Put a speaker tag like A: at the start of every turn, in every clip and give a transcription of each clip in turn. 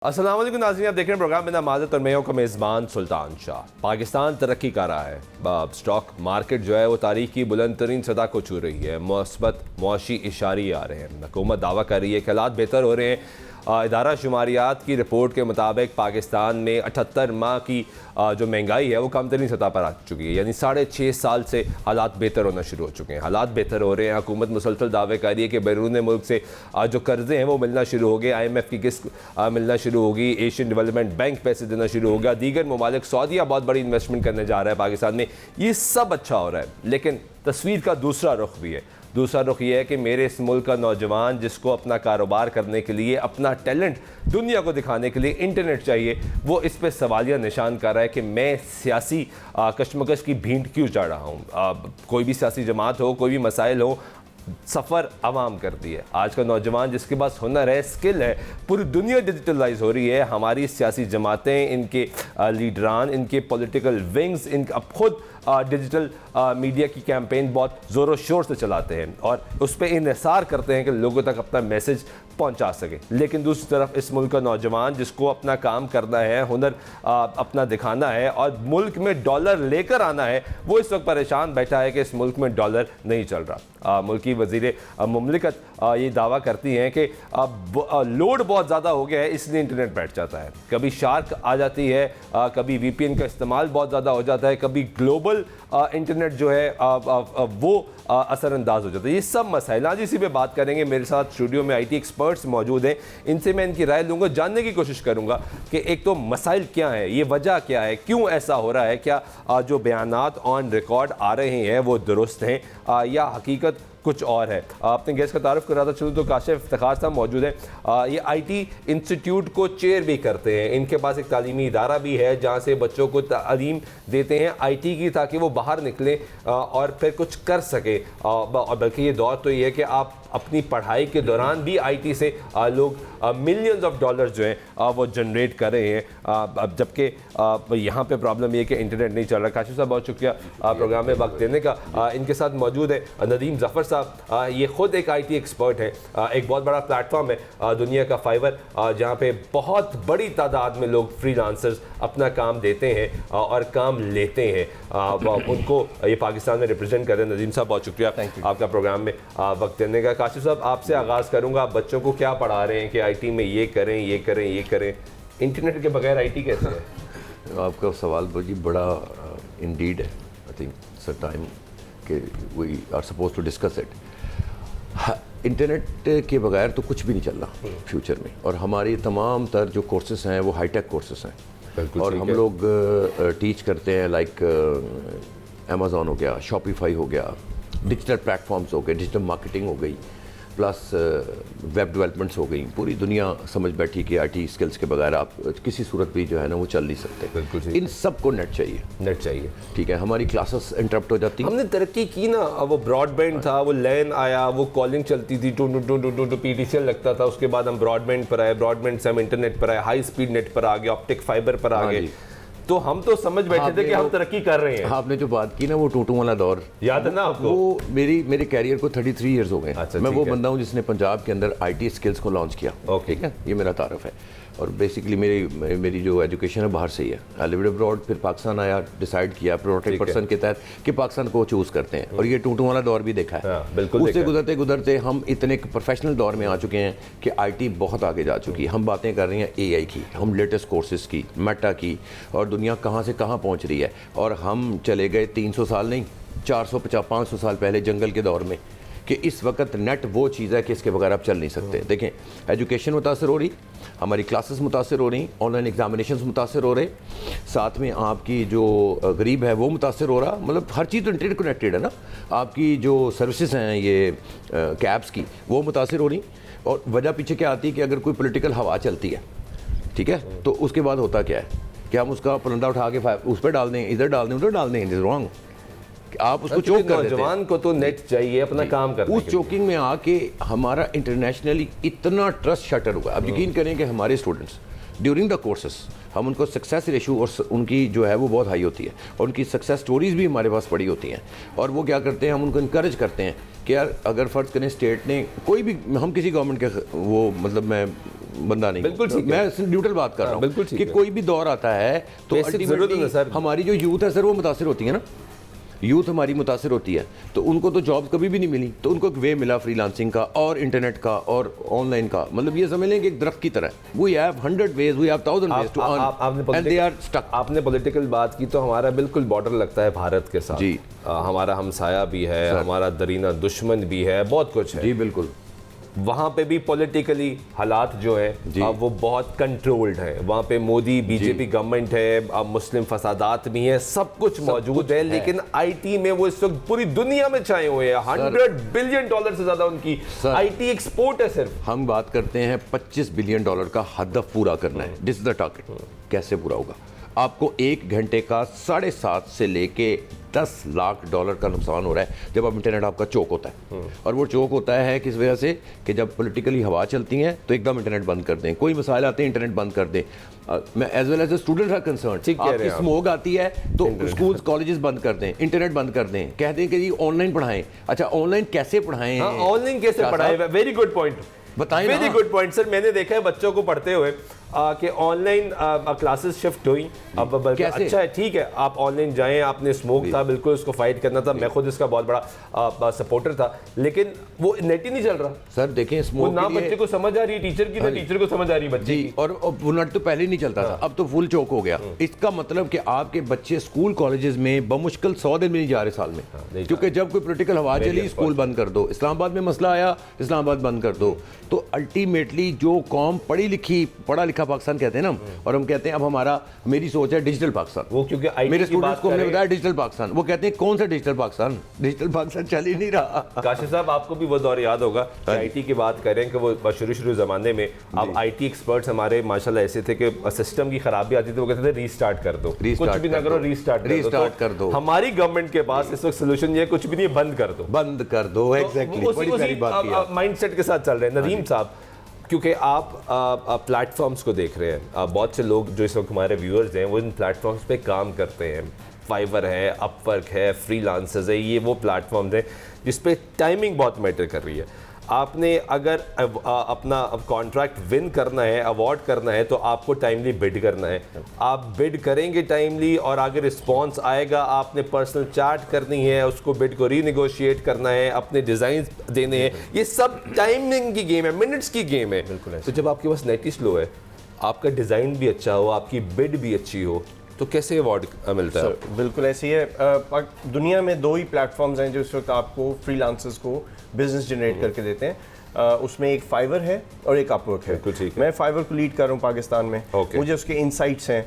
A: अस्सलाम वालेकुम नाज़रीन, आप देख रहे हैं प्रोग्राम बिना माज़रत और मैं हूं का मेज़बान सुल्तान शाह। पाकिस्तान तरक्की कर रहा है। स्टॉक मार्केट जो है वो तारीख की बुलंद तरीन सतह को छू रही है। मुस्बत मुआशी इशारे आ रहे हैं। हुकूमत दावा कर रही है कि हालात बेहतर हो रहे हैं। इदारा शुमारियात की रिपोर्ट के मुताबिक पाकिस्तान में 78 माह की जो महंगाई है वो कम तरीन सतह पर आ चुकी है, यानी 6.5 साल से हालात बेहतर होना शुरू हो चुके हैं। हालात बेहतर हो रहे हैं। हुकूमत मुसलसल दावे कर रही है कि बैरून मुल्क से जो कर्जे हैं वो मिलना शुरू हो गए। IMF की किस्त मिलना शुरू होगी। एशियन डेवलपमेंट बैंक पैसे देना शुरू होगा। दीगर ममालिक सऊदीया बहुत बड़ी इन्वेस्टमेंट करने जा रहा है पाकिस्तान में। ये सब अच्छा हो रहा है, लेकिन तस्वीर का दूसरा रुख भी है। दूसरा रुख ये है कि मेरे इस मुल्क का नौजवान जिसको अपना कारोबार करने के लिए, अपना टैलेंट दुनिया को दिखाने के लिए इंटरनेट चाहिए, वो इस पे सवालिया निशान कर रहा है कि मैं सियासी कशमकश की भींट क्यों चढ़ रहा हूँ। कोई भी सियासी जमात हो, कोई भी मसाइल हो, सफ़र आवाम करती है। आज का नौजवान जिसके पास हुनर है, स्किल है, पूरी दुनिया डिजिटलाइज हो रही है। हमारी सियासी जमातें, इनके लीडरान, इनके पॉलिटिकल विंग्स, इन अब खुद डिजिटल मीडिया की कैंपेन बहुत ज़ोर शोर से चलाते हैं और उस पर इन्हिसार करते हैं कि लोगों तक अपना मैसेज पहुंचा सके। लेकिन दूसरी तरफ इस मुल्क का नौजवान जिसको अपना काम करना है, हुनर अपना दिखाना है और मुल्क में डॉलर लेकर आना है, वो इस वक्त परेशान बैठा है कि इस मुल्क में डॉलर नहीं चल रहा। मुल्क की वज़ीर मुमलिकत ये दावा करती हैं कि लोड बहुत ज़्यादा हो गया है, इसलिए इंटरनेट बैठ जाता है। कभी शार्क आ जाती है, कभी VPN का इस्तेमाल बहुत ज़्यादा हो जाता है, कभी ग्लोबल इंटरनेट जो है वो असरअंदाज हो जाता है। ये सब मसाइल आज इसी पे बात करेंगे। मेरे साथ स्टूडियो में IT एक्सपर्ट्स मौजूद हैं। इनसे मैं इनकी राय लूँगा, जानने की कोशिश करूँगा कि एक तो मसाइल क्या है, ये वजह क्या है, क्यों ऐसा हो रहा है, क्या जो बयानात ऑन रिकॉर्ड आ रहे हैं वो दुरुस्त हैं या हकीकत कुछ और है। अपने गेस्ट का तारुफ कराता चलूँ तो काशिफ इफ्तिखार साहब मौजूद हैं। ये IT इंस्टीट्यूट को चेयर भी करते हैं। इनके पास एक तालीमी इदारा भी है जहाँ से बच्चों को तालीम देते हैं IT की, ताकि वो बाहर निकलें और फिर कुछ कर सके। और बल्कि ये दौर तो ये है कि आप अपनी पढ़ाई के दौरान भी IT से लोग मिलियंस ऑफ डॉलर्स जो हैं वो जनरेट कर रहे हैं। जबकि यहाँ पे प्रॉब्लम ये है कि इंटरनेट नहीं चल रहा। काशिफ साहब बहुत शुक्रिया प्रोग्राम में वक्त देने का। इनके साथ मौजूद है नदीम ज़फ़र साहब। ये खुद एक IT एक्सपर्ट है। एक बहुत बड़ा प्लेटफॉर्म है दुनिया का फाइवर, जहाँ पे बहुत बड़ी तादाद में लोग फ्रीलांसर्स अपना काम देते हैं और काम लेते हैं। उनको ये पाकिस्तान में रिप्रेजेंट कर रहे हैं। नदीम साहब बहुत शुक्रिया आपका प्रोग्राम में वक्त देने का। काशिफ साहब आपसे आगाज़ करूँगा, आप बच्चों को क्या पढ़ा रहे हैं कि IT में ये करें, ये करें, ये करें, इंटरनेट के बगैर IT कैसे है?
B: आपका सवाल जी बड़ा इंडीड है। आई थिंक इट्स टाइम कि we are suppose to discuss it. Internet के बगैर तो कुछ भी नहीं चल रहा फ्यूचर में, और हमारी तमाम तर जो कोर्सेस हैं वो हाईटेक कोर्सेस हैं और हम लोग टीच करते हैं लाइक अमेज़ॉन हो गया, शॉपिफाई हो गया, डिजिटल प्लेटफॉर्म्स हो गए, डिजिटल मार्केटिंग हो गई, प्लस वेब डेवलपमेंट्स हो गई। पूरी दुनिया समझ बैठी कि IT स्किल्स के बगैर आप किसी सूरत भी जो है ना वो चल नहीं सकते। इन सब को नेट चाहिए, ठीक है। हमारी क्लासेस इंटरप्ट हो जाती हैं।
A: हमने तरक्की की ना, वो ब्रॉडबैंड था, वो लैन आया, वो कॉलिंग चलती थी, टू PTCL लगता था। उसके बाद हम ब्रॉडबैंड पर आए, ब्रॉडबैंड से हम इंटरनेट पर आए, हाई स्पीड नेट पर आ गए, ऑप्टिक फाइबर पर आ गए। तो हम तो समझ बैठे थे कि हम तरक्की कर रहे हैं।
B: आपने जो बात की ना वो टूटू वाला दौर
A: याद है ना आपको? वो
B: मेरे कैरियर को 33 इयर्स हो गए।
A: अच्छा,
B: मैं वो बंदा हूँ जिसने पंजाब के अंदर IT स्किल्स को लॉन्च किया। ठीक है, ये मेरा तारुफ है। और बेसिकली मेरी जो एजुकेशन है बाहर से ही है। आई लिव्ड अब्रॉड, फिर पाकिस्तान आया, डिसाइड किया प्रोटेक्ट पर्सन के तहत कि पाकिस्तान को चूज़ करते हैं। और ये टूटू वाला दौर भी देखा है। बिल्कुल। उससे गुजरते गुजरते हम इतने प्रोफेशनल दौर में आ चुके हैं कि IT बहुत आगे जा चुकी है। हम बातें कर रहे हैं AI की, हम लेटेस्ट कोर्सेज की, मेटा की, और दुनिया कहाँ से कहाँ पहुँच रही है। और हम चले गए 300 साल नहीं, 450-500 साल पहले जंगल के दौर में, कि इस वक्त नेट वो चीज़ है कि इसके बगैर आप चल नहीं सकते। देखें, एजुकेशन मुतासर हो रही, हमारी क्लासेस मुतासर हो रही, ऑनलाइन एग्जामिनेशंस मुतासर हो रहे, साथ में आपकी जो गरीब है वो मुतासर हो रहा। मतलब हर चीज़ तो इंटरनेट कनेक्टेड है ना। आपकी जो सर्विसेज हैं ये कैब्स की, वो मुतासर हो रही। और वजह पीछे क्या आती है कि अगर कोई पॉलिटिकल हवा चलती है, ठीक है, तो उसके बाद होता क्या है कि हम उसका पलंदा उठा के उस पर डाल दें, इधर डाल दें, उधर डाल दें। Is wrong. आप उसको चोक कर देते हैं।
A: नौजवान को तो नेट चाहिए अपना काम करने
B: उस चोकिंग में आके हमारा इंटरनेशनली इतना ट्रस्ट शटर हुआ। अब यकीन करें कि हमारे स्टूडेंट्स ड्यूरिंग द कोर्सेस हम उनको सक्सेस रेशो और उनकी जो है वो बहुत हाई होती है, और उनकी सक्सेस स्टोरीज़ भी हमारे पास पड़ी होती हैं। और वो क्या करते हैं, हम उनको इनकरेज करते हैं कि यार अगर फ़र्ज़ करें स्टेट ने कोई भी, हम किसी गवर्नमेंट के वो मतलब मैं बंदा नहीं
A: बिल्कुल
B: हूं।
A: ठीक है।
B: मैं न्यूट्रल बात कर रहा हूँ
A: बिल्कुल ठीक
B: कि
A: है।
B: कोई भी दौर आता है तो
A: Basic जरूरत है सर।
B: हमारी जो यूथ है सर वो मुतासिर होती है ना, यूथ हमारी मुतासिर होती है, तो उनको तो जॉब कभी भी नहीं मिली, तो उनको एक वे मिला फ्रीलांसिंग का और इंटरनेट का और ऑनलाइन का। मतलब ये समझ लें कि एक दरख्त की तरह, we have 100 ways, we have 1000 ways to earn and they are stuck।
A: आपने पॉलिटिकल बात की तो हमारा बिल्कुल बॉर्डर लगता है भारत के साथ
B: जी।
A: हमारा हमसाया भी है, हमारा दरीना दुश्मन भी है, बहुत कुछ है
B: जी बिल्कुल।
A: वहाँ पे भी पॉलिटिकली हालात जो है वो बहुत कंट्रोल्ड है। वहाँ पे मोदी बीजेपी गवर्नमेंट है, अब मुस्लिम फसादात भी हैं, सब कुछ मौजूद है, लेकिन आईटी में वो इस वक्त पूरी दुनिया में छाए हुए हैं। $100 बिलियन से ज्यादा उनकी आईटी एक्सपोर्ट है। सिर्फ
B: हम बात करते हैं $25 बिलियन का हदफ पूरा करना है, दिस इज द टारगेट। कैसे पूरा होगा? आपको 1 घंटे का 7.5 से लेके $10 लाख का नुकसान हो रहा है जब अब इंटरनेट आपका चोक होता है। और वो चोक होता है किस वजह से कि जब पॉलिटिकली हवा चलती है तो एकदम इंटरनेट बंद कर दें, कोई मसाइल आते हैं इंटरनेट बंद कर दें। मैं as well as a student are concern, आपकी स्मोक आती है तो स्कूल्स कॉलेजेस बंद कर दें, इंटरनेट बंद कर दें, कहते हैं कि जी ऑनलाइन पढ़ाएं। अच्छा ऑनलाइन कैसे पढ़ाएं?
A: ऑनलाइन कैसे पढ़ाएं? वेरी गुड पॉइंट,
B: बताएं।
A: Very good point sir. मैंने देखा है बच्चों को पढ़ते हुए कि ऑनलाइन क्लासेस शिफ्ट हुई। अब अच्छा है, ठीक है, आप ऑनलाइन जाएं। आपने स्मोक था, बिल्कुल उसको फाइट करना था, मैं खुद इसका बहुत बड़ा सपोर्टर था, लेकिन वो नेट ही नहीं चल रहा
B: सर। देखें स्मोक
A: ना बच्चे को समझ आ रही है टीचर की, ना टीचर को समझ आ रही है बच्चे की।
B: और वो नेट तो पहले ही नहीं चलता था, अब तो फुल चौक हो गया। इसका मतलब कि आपके बच्चे स्कूल कॉलेजेस में बमुश्किल 100 दिन में नहीं जा रहे साल में, क्योंकि जब कोई पॉलिटिकल हवा चली स्कूल बंद कर दो। इस्लामाबाद में मसला आया, इस्लामाबाद बंद कर दो। तो अल्टीमेटली जो कौम पढ़ा लिखा पाकिस्तान कहते हैं ना, और हम कहते हैं अब मेरी सोच है डिजिटल पाकिस्तान।
A: वो क्योंकि
B: मेरे स्टूडेंट्स को हमने बताया डिजिटल पाकिस्तान, वो कहते हैं कौन सा डिजिटल पाकिस्तान? डिजिटल पाकिस्तान चल ही नहीं रहा।
A: काशिफ साहब, आपको भी वो दौर याद होगा कि आईटी की बात करें कि वो शुरू जमाने में अब आईटी एक्सपर्ट्स हमारे माशाल्लाह ऐसे थे कि सिस्टम की खराबी आती थी, वो कहते थे रीस्टार्ट कर दो, कुछ भी ना करो, रीस्टार्ट कर दो। हमारी गवर्नमेंट के पास इस वक्त सोल्यूशन ये कुछ भी नहीं, बंद कर दो।
B: एग्जैक्टली, बड़ी प्यारी बात की।
A: माइंडसेट के साथ चल रहे हैं नदीम साहब, क्योंकि आप प्लेटफॉर्म्स को देख रहे हैं। बहुत से लोग जो इस वक्त हमारे व्यूअर्स हैं वो इन प्लेटफॉर्म्स पे काम करते हैं। फाइवर है, अपवर्क है, फ्रीलांसर्स है, ये वो प्लेटफॉर्म्स हैं जिस पे टाइमिंग बहुत मैटर कर रही है। आपने अगर अपना कॉन्ट्रैक्ट विन करना है, अवार्ड करना है, तो आपको टाइमली बिड करना है। आप बिड करेंगे टाइमली और आगे रिस्पांस आएगा, आपने पर्सनल चैट करनी है, उसको बिड को रीनेगोशिएट करना है, अपने डिज़ाइन देने हैं। ये सब टाइमिंग की गेम है, मिनट्स की गेम है। बिल्कुल। तो जब आपके पास नेट ही स्लो है, आपका डिज़ाइन भी अच्छा हो, आपकी बिड भी अच्छी हो, तो कैसे अवार्ड मिलता है?
C: बिल्कुल ऐसी है। दुनिया में 2 ही प्लेटफॉर्म्स हैं जो इस वक्त आपको फ्रीलांसर्स को बिजनेस जनरेट करके देते हैं। उसमें एक फाइवर है और एक अपवर्क है। मैं फाइवर को लीड कर रहा हूँ पाकिस्तान में। मुझे उसके इनसाइट्स हैं।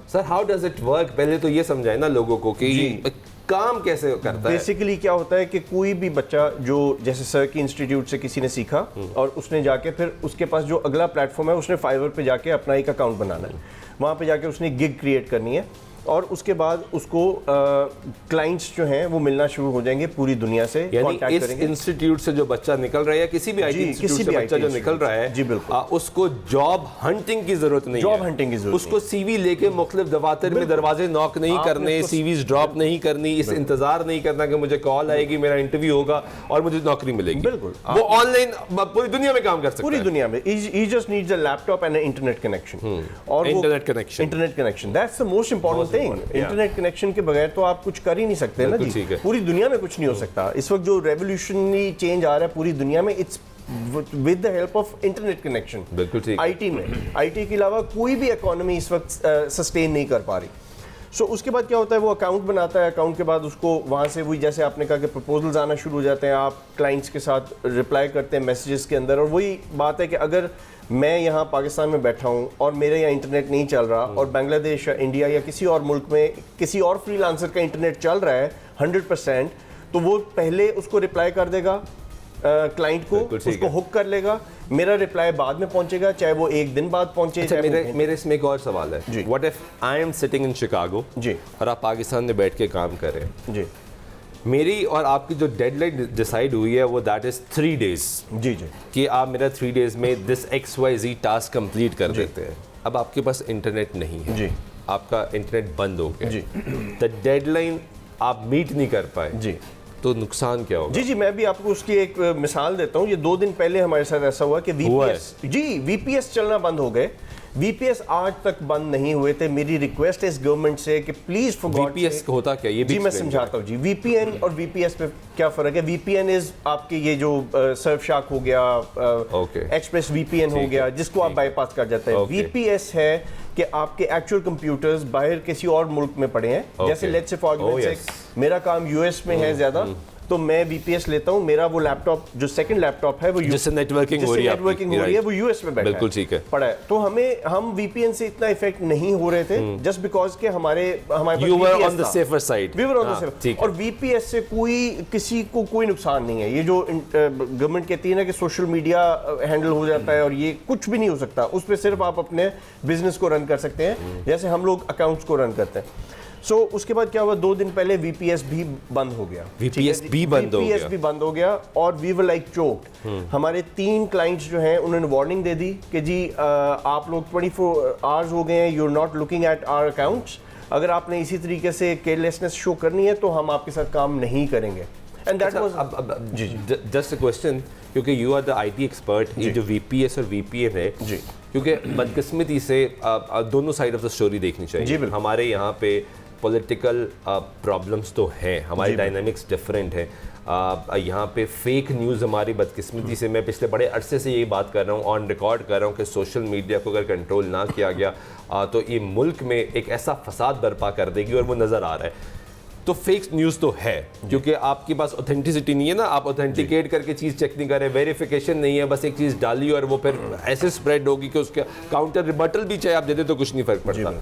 A: Sir how does it work? पहले तो ये समझाए ना लोगों को कि काम कैसे करता है।
C: बेसिकली क्या होता है कि कोई भी बच्चा जो जैसे सर की इंस्टीट्यूट से किसी ने सीखा और उसने जाके फिर उसके पास जो अगला प्लेटफॉर्म है उसने फाइवर पे जाके अपना एक अकाउंट बनाना है, वहाँ पे जाके उसने गिग क्रिएट करनी है और उसके बाद उसको क्लाइंट्स जो हैं वो मिलना शुरू हो जाएंगे पूरी दुनिया से।
A: यानी इस इंस्टीट्यूट से जो बच्चा निकल रहा है या किसी भी आईटी इंस्टीट्यूट से बच्चा जो निकल रहा है,
C: जी बिल्कुल,
A: उसको जॉब हंटिंग की जरूरत नहीं है।
C: जॉब हंटिंग की जरूरत
A: उसको सीवी लेके मुख्तलिफ दफातर में दरवाजे नॉक नहीं करने, सीवीज ड्रॉप नहीं करनी, इस इंतजार नहीं करना कि मुझे कॉल आएगी, मेरा इंटरव्यू होगा और मुझे नौकरी मिलेगी।
C: बिल्कुल,
A: वो ऑनलाइन पूरी दुनिया में काम कर सकता है।
C: पूरी दुनिया में। ही just needs a laptop and internet connection. और
A: internet
C: connection that's the most important thing. Internet connection के बगैर तो आप कुछ कर ही नहीं सकते ना जी। पूरी दुनिया में कुछ नहीं हो सकता। इस वक्त जो रेवोल्यूशनरी चेंज आ रहा है पूरी दुनिया में, it's with the help of internet connection.
A: बिल्कुल ठीक।
C: आईटी में, आईटी के अलावा कोई भी इकोनॉमी इस वक्त सस्टेन नहीं कर पा रही। सो उसके बाद क्या होता है, वो अकाउंट बनाता है, अकाउंट के बाद उसको वहाँ से वही जैसे आपने कहा कि प्रपोजल्स आना शुरू हो जाते हैं, आप क्लाइंट्स के साथ रिप्लाई करते हैं मैसेजेस के अंदर। और वही बात है कि अगर मैं यहाँ पाकिस्तान में बैठा हूँ और मेरे यहाँ इंटरनेट नहीं चल रहा और बांग्लादेश या इंडिया या किसी और मुल्क में किसी और फ्रीलांसर का इंटरनेट चल रहा है 100%, तो वो पहले उसको रिप्लाई कर देगा क्लाइंट को, उसको हुक कर लेगा, मेरा रिप्लाई बाद में पहुंचेगा, चाहे वो 1 दिन बाद पहुंचे।
A: अच्छा, मेरे इसमें एक और सवाल है। What if I am sitting in Chicago
C: ji
A: और आप पाकिस्तान में बैठ के काम कर रहे हैं
C: जी,
A: मेरी और आपकी जो डेडलाइन डिसाइड हुई है वो दैट इज 3 days
C: जी जी,
A: कि आप मेरा 3 days में दिस XYZ टास्क कंप्लीट कर देते हैं। अब आपके पास इंटरनेट नहीं है
C: जी,
A: आपका इंटरनेट बंद हो गया
C: जी,
A: द डेडलाइन आप मीट नहीं कर पाए
C: जी,
A: तो नुकसान क्या होगा?
C: जी जी, मैं भी आपको उसकी एक मिसाल देता हूँ। ये 2 दिन पहले हमारे साथ ऐसा हुआ कि वीपीएस चलना बंद हो गए। वीपीएस आज तक बंद नहीं हुए थे। मेरी रिक्वेस्ट है इस गवर्नमेंट से कि प्लीज फॉर गॉड
A: वीपीएस होता क्या, ये भी
C: जी मैं समझाता हूँ जी। वीपीएन और वीपीएस में क्या फर्क है? वीपीएन इज आपके ये जो सर्फशार्क हो गया, एक्सप्रेस वीपीएन हो गया, जिसको आप बाईपास कर जाते हैं। वीपीएस है कि आपके एक्चुअल कंप्यूटर्स बाहर किसी और मुल्क में पड़े हैं। जैसे लेट्स से फॉर आर्गुमेंटस सेक मेरा काम यूएस में है ज्यादा, तो मैं वीपीएस लेता हूँ। मेरा वो लैपटॉप जो सेकंड लैपटॉप है वो
A: जिससे नेटवर्किंग हो रही है
C: वो यूएस में बैठा है,
A: बिल्कुल ठीक है,
C: पड़ा है। तो हम वीपीएन से इतना इफेक्ट नहीं हो रहे थे, जस्ट बिकॉज के हमारे
A: you were on the safer side,
C: we were on the safer. और वीपीएस से किसी को कोई नुकसान नहीं है। ये जो गवर्नमेंट कहती है ना कि सोशल मीडिया हैंडल हो जाता है और ये कुछ भी नहीं हो सकता, उस पर सिर्फ आप अपने बिजनेस को रन कर सकते हैं, जैसे हम लोग अकाउंट्स को रन करते हैं। सो उसके बाद क्या हुआ, 2 दिन पहले वीपीएस भी बंद हो गया।
A: वीपीएस भी
C: बंद हो गया और वी वर लाइक चोक्ड। हमारे 3 क्लाइंट्स जो हैं उन्होंने वार्निंग दे दी कि जी आप लोग 24 आवर्स हो गए हैं, you are not looking at our accounts. अगर आपने इसी तरीके से केयरलेसनेस शो करनी है तो हम आपके साथ काम नहीं करेंगे। And that was
A: just a question, क्योंकि you are the IT expert, ये जो वीपीएस और वीपीएन है
C: जी,
A: क्योंकि बदकिस्मती से दोनों साइड ऑफ द स्टोरी देखनी चाहिए। हमारे यहाँ पे पॉलिटिकल प्रॉब्लम्स तो हैं, हमारी डायनामिक्स डिफरेंट है। यहाँ पे फेक न्यूज़ हमारी बदकिस्मती से, मैं पिछले बड़े अरसे से यही बात कर रहा हूँ, ऑन रिकॉर्ड कर रहा हूँ कि सोशल मीडिया को अगर कंट्रोल ना किया गया तो ये मुल्क में एक ऐसा फसाद बर्पा कर देगी, और वो नज़र आ रहा है। तो फेक न्यूज़ तो है, क्योंकि आपके पास ऑथेंटिसिटी नहीं है ना, आप ऑथेंटिकेट करके चीज़ चेक नहीं कर रहे, वेरिफिकेशन नहीं है, बस एक चीज़ डाली और वो फिर ऐसे स्प्रेड होगी कि उसका काउंटर रिबटल भी चाहे आप दे दे तो कुछ नहीं फ़र्क पड़ता।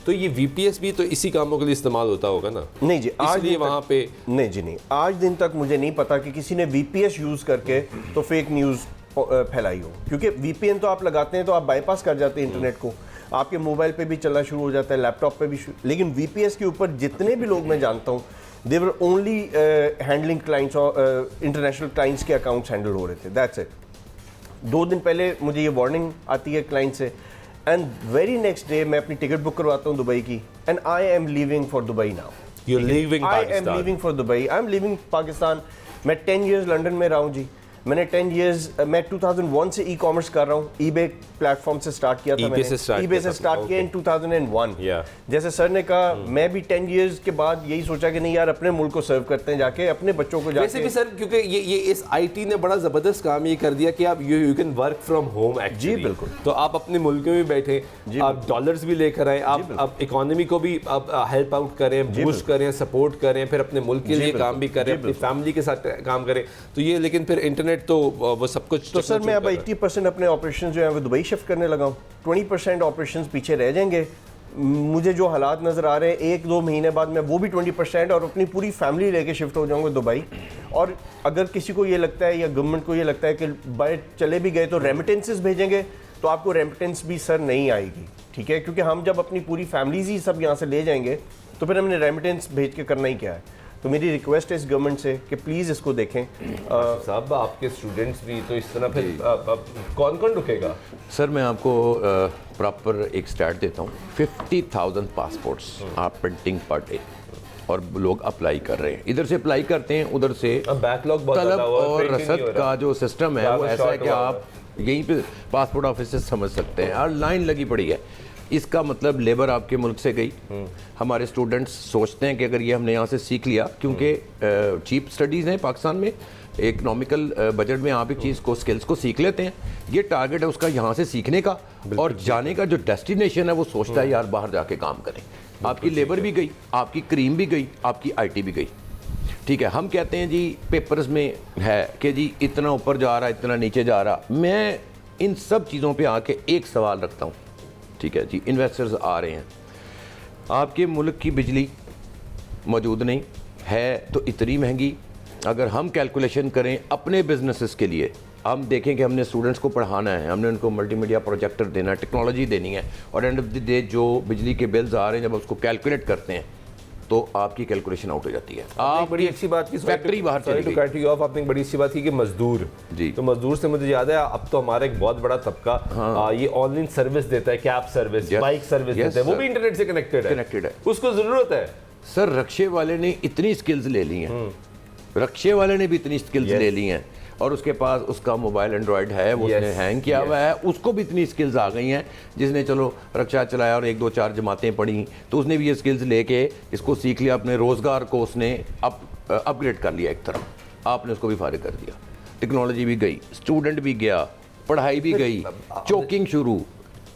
A: तो ये वीपीएस भी तो इसी कामों के लिए इस्तेमाल होता होगा ना?
C: नहीं जी, आज
A: इसलिए वहाँ पे
C: नहीं जी, नहीं, आज दिन तक मुझे नहीं पता कि किसी ने वीपीएस यूज़ करके तो फेक न्यूज़ फैलाई हो। क्योंकि वीपीएन तो आप लगाते हैं तो आप बाईपास कर जाते हैं इंटरनेट को, आपके मोबाइल पे भी चलना शुरू हो जाता है, लैपटॉप पे भी। लेकिन वीपीएस के ऊपर जितने भी लोग मैं जानता हूँ, दे वर ओनली हैंडलिंग क्लाइंट्स और इंटरनेशनल क्लाइंट्स के अकाउंट्स हैंडल हो रहे थे, दैट्स इट। 2 दिन पहले मुझे ये वार्निंग आती है क्लाइंट से, एंड वेरी नेक्स्ट डे मैं अपनी टिकट बुक करवाता हूँ दुबई की, and I am leaving for Dubai now.
A: You're leaving
C: I
A: Pakistan.
C: am leaving for Dubai. I am leaving Pakistan. मैं 10 years लंदन में रहा हूँ जी। मैंने 10 years मैं 2001 से ई-कॉमर्स कर रहा हूँ। ईबे प्लेटफॉर्म से स्टार्ट किया था मैंने। ईबे से स्टार्ट किया इन 2001। जैसे सर ने कहा, मैं भी 10 years के बाद यही सोचा कि नहीं यार, अपने मुल्क को सर्व करते हैं जाके, अपने बच्चों को जाके।
A: वैसे भी सर, क्योंकि ये इस आईटी ने बड़ा ज़बरदस्त काम ये कर दिया कि आप you can work from home actually.
C: Ji बिल्कुल।
A: तो आप अपने मुल्क में भी बैठे, आप डॉलर्स भी लेकर आए, आप इकोनॉमी को भी हेल्प आउट करें, बूस्ट करें, सपोर्ट करें, फिर अपने मुल्क के लिए काम भी करें, अपनी फैमिली के साथ काम करें। तो ये, लेकिन फिर इंटरनेट तो वो सब कुछ।
C: तो सर मैं अब 80% अपने ऑपरेशन जो है वो दुबई शिफ्ट करने लगा हूँ। 20% ऑपरेशन पीछे रह जाएंगे। मुझे जो हालात नज़र आ रहे हैं, 1-2 महीने बाद मैं वो भी 20% और अपनी पूरी फैमिली लेके शिफ्ट हो जाऊंगा दुबई। और अगर किसी को ये लगता है या गवर्नमेंट को ये लगता है कि बाहर चले भी गए तो रेमिटेंसेस भेजेंगे, तो आपको रेमिटेंस भी सर नहीं आएगी, ठीक है? क्योंकि हम जब अपनी पूरी फैमिलीज ही सब यहाँ से ले जाएंगे तो फिर हमने रेमिटेंस भेज के करना ही क्या है। तो मेरी रिक्वेस्ट है इस गवर्नमेंट से कि प्लीज़ इसको देखें।
A: साहब आपके स्टूडेंट्स भी तो इस तरह, फिर कौन कौन रुकेगा?
B: सर मैं आपको प्रॉपर एक स्टैट देता हूँ। 50,000 पासपोर्ट्स आप प्रिंटिंग पर डे, और लोग अप्लाई कर रहे हैं। इधर से अप्लाई करते हैं, उधर से
A: बैकलॉग
B: तलब और रसद का जो सिस्टम है वो ऐसा है कि आप यहीं पे पासपोर्ट ऑफिस से समझ सकते हैं, और लाइन लगी पड़ी है। इसका मतलब लेबर आपके मुल्क से गई। हमारे स्टूडेंट्स सोचते हैं कि अगर ये हमने यहाँ से सीख लिया, क्योंकि चीप स्टडीज़ हैं पाकिस्तान में, इकनॉमिकल बजट में आप एक चीज़ को, स्किल्स को सीख लेते हैं। ये टारगेट है उसका यहाँ से सीखने का, और जाने का जो डेस्टिनेशन है वो सोचता है यार बाहर जाके काम करें। आपकी लेबर भी गई, आपकी क्रीम भी गई, आपकी IT भी गई, ठीक है? हम कहते हैं जी पेपर्स में है कि जी इतना ऊपर जा रहा, इतना नीचे जा रहा। मैं इन सब चीज़ों पे आके एक सवाल रखता हूँ, ठीक है जी? इन्वेस्टर्स आ रहे हैं, आपके मुल्क की बिजली मौजूद नहीं है तो इतनी महंगी। अगर हम कैलकुलेशन करें अपने बिजनेसेस के लिए, हम देखें कि हमने स्टूडेंट्स को पढ़ाना है, हमने उनको मल्टीमीडिया प्रोजेक्टर देना है, टेक्नोलॉजी देनी है, और एंड ऑफ द डे जो बिजली के बिल्स आ रहे हैं जब उसको कैलकुलेट करते हैं तो आपकी कैलकुलेशन आउट हो जाती है।
A: आप बड़ी अच्छी बात की,
B: फैक्ट्री बाहर चली गई।
A: कट यू ऑफ, आपने बड़ी अच्छी बात की कि मजदूर
B: जी।
A: तो मजदूर से मुझे याद है, अब तो हमारा एक बहुत बड़ा तबका ये ऑनलाइन सर्विस देता है, कैब सर्विस, बाइक सर्विस देता है, वो भी इंटरनेट से कनेक्टेड है। उसको जरूरत है
B: सर। रक्शे वाले ने इतनी स्किल्स ले ली हैं रक्शे वाले ने भी इतनी स्किल्स ले ली हैं और उसके पास उसका मोबाइल एंड्रॉयड है, वो उसने हैंग किया हुआ है, उसको भी इतनी स्किल्स आ गई हैं। जिसने चलो रक्षा चलाया और 1-2-4 जमातें पढ़ी तो उसने भी ये स्किल्स लेके इसको सीख लिया, अपने रोज़गार को उसने अपग्रेड कर लिया। एक तरह आपने उसको भी फारिग कर दिया, टेक्नोलॉजी भी गई, स्टूडेंट भी गया, पढ़ाई भी गई, चोकिंग शुरू,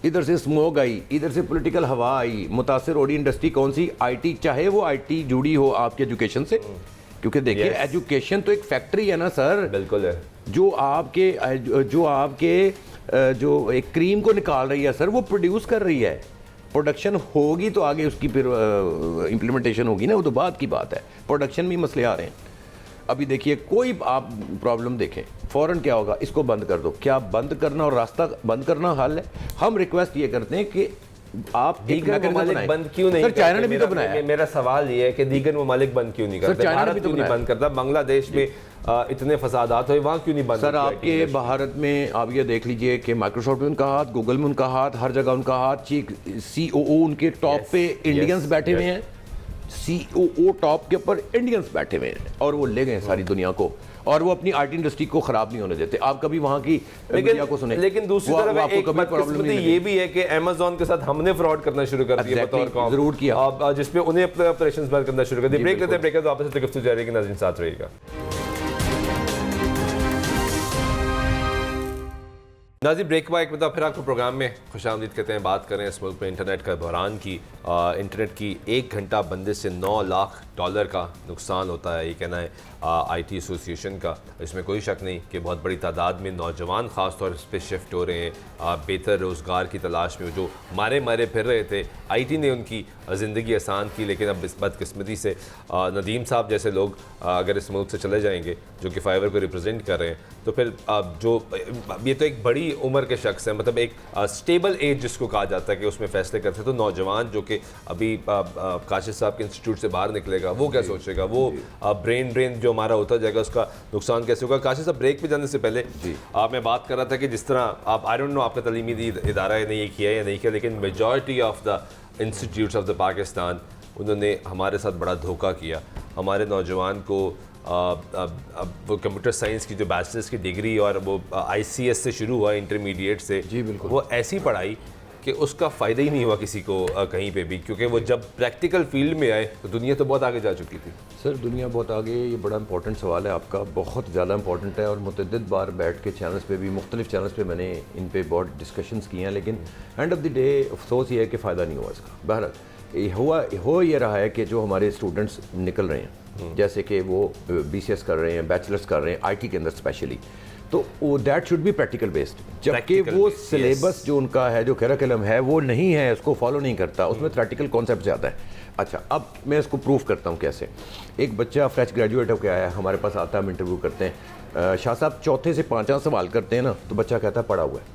B: इधर से स्मोक आई, इधर से पॉलिटिकल हवा आई, मुतासिर हो रही इंडस्ट्री कौन सी? आईटी, चाहे वो आईटी जुड़ी हो आपके एजुकेशन से, क्योंकि देखिए एजुकेशन तो एक फैक्ट्री है ना सर।
A: बिल्कुल है। जो
B: आपके जो एक क्रीम को निकाल रही है सर, वो प्रोड्यूस कर रही है, प्रोडक्शन होगी तो आगे उसकी फिर इम्प्लीमेंटेशन होगी ना, वो तो बात की बात है। प्रोडक्शन में मसले आ रहे हैं। अभी देखिए कोई आप प्रॉब्लम देखें, फ़ौरन क्या होगा? इसको बंद कर दो। क्या बंद करना और रास्ता बंद करना हल है? हम रिक्वेस्ट ये करते हैं कि आप
A: दीगर ममालिक बंद क्यों नहीं करते?
B: चाइना ने भी तो बनाया।
A: मेरा सवाल ये है कि दीगर ममालिक बंद क्यों नहीं करते? भारत क्यों नहीं बंद करता? बांग्लादेश में इतने फसादात हुए, वहाँ क्यों नहीं बंद?
B: सर आपके भारत में आप ये देख लीजिए कि माइक्रोसॉफ्ट में उनका हाथ, गूगल में उनका हाथ, हर जगह उनका हाथ। COO उनके टॉप पे इंडियंस बैठे हुए हैं, COO टॉप के ऊपर इंडियंस बैठे हुए हैं और वो ले गए सारी दुनिया को, और वो अपनी आईटी इंडस्ट्री को खराब नहीं होने देते। आप कभी वहाँ की मीडिया को सुने?
A: लेकिन दूसरी तरफ एक बदकिस्मती ये भी है कि अमेज़न के साथ हमने फ्रॉड करना शुरू कर दिया बतौर कौम,
B: जरूर किया,
A: जिसपे उन्हें अपने ऑपरेशंस बंद करना शुरू कर दिया। ब्रेक लेते हैं, ब्रेक तो वापस से गुफ्तगू जारी रहेगी। नाज़रीन साथ रहिएगा। नाज़रीन ब्रेक के बाद फिर आपको प्रोग्राम में खुशामदीद कहते हैं। बात करें इस मुल्क में इंटरनेट का बहरान की। इंटरनेट की 1 घंटा बंदिश से $9 लाख का नुकसान होता है, ये कहना है IT एसोसिएशन का। इसमें कोई शक नहीं कि बहुत बड़ी तादाद में नौजवान ख़ास तौर पर शिफ्ट हो रहे हैं बेहतर रोज़गार की तलाश में। जो मारे फिर रहे थे, IT ने उनकी ज़िंदगी आसान की, लेकिन अब इस बदकिस्मती से नदीम साहब जैसे लोग अगर इस मुल्क से चले जाएंगे, जो कि फाइवर को रिप्रेजेंट कर रहे हैं, तो फिर जो ये तो एक बड़ी उम्र के शख्स है, मतलब एक स्टेबल एज जिसको कहा जाता है कि उसमें फ़ैसले करते हैं। तो नौजवान जो कि अभी काशिफ साहब के इंस्टीट्यूट से बाहर निकलेगा, वो क्या सोचेगा? वो ब्रेन जो हमारा होता जाएगा उसका नुकसान कैसे होगा? काशिफ साहब ब्रेक पे जाने से पहले मैं बात कर रहा था कि जिस तरह आप, आई डोंट नो आपका तलीमी इदारा ने ये किया या नहीं किया, लेकिन majority of the institutes of the Pakistan, उन्होंने हमारे साथ बड़ा धोखा किया। हमारे नौजवान को वो कंप्यूटर साइंस की जो बैचलर्स की डिग्री और वो ICS से शुरू हुआ, इंटरमीडिएट से,
B: जी बिल्कुल,
A: वो ऐसी पढ़ाई कि उसका फ़ायदा ही नहीं हुआ किसी को कहीं पे भी, क्योंकि वो जब प्रैक्टिकल फील्ड में आए तो दुनिया तो बहुत आगे जा चुकी थी।
B: सर दुनिया बहुत आगे, ये बड़ा इंपॉर्टेंट सवाल है आपका, बहुत ज़्यादा इंपॉर्टेंट है, और मुतअद्दिद बार बैठ के चैनल्स पे भी, मुख्तलिफ चैनल्स पे मैंने इन पे बहुत डिस्कशंस किए हैं, लेकिन एंड ऑफ द डे अफसोस ये है कि फ़ायदा नहीं हुआ इसका। बहरहाल हो ये रहा है कि जो हमारे स्टूडेंट्स निकल रहे हैं, जैसे कि वो BCS कर रहे हैं, बैचलर्स कर रहे हैं IT के अंदर स्पेशली, तो that should be practical based, जबकि वो सिलेबस जो उनका है, जो करिकुलम है, वो नहीं है, उसको फॉलो नहीं करता, उसमें प्रैक्टिकल कॉन्सेप्ट ज़्यादा है। अच्छा, अब मैं इसको प्रूफ करता हूँ कैसे। एक बच्चा फ्रेश ग्रेजुएट होकर आया, हमारे पास आता है, हम इंटरव्यू करते हैं, शाह साहब 4थे से 5वां सवाल करते हैं ना, तो बच्चा कहता है पढ़ा हुआ है।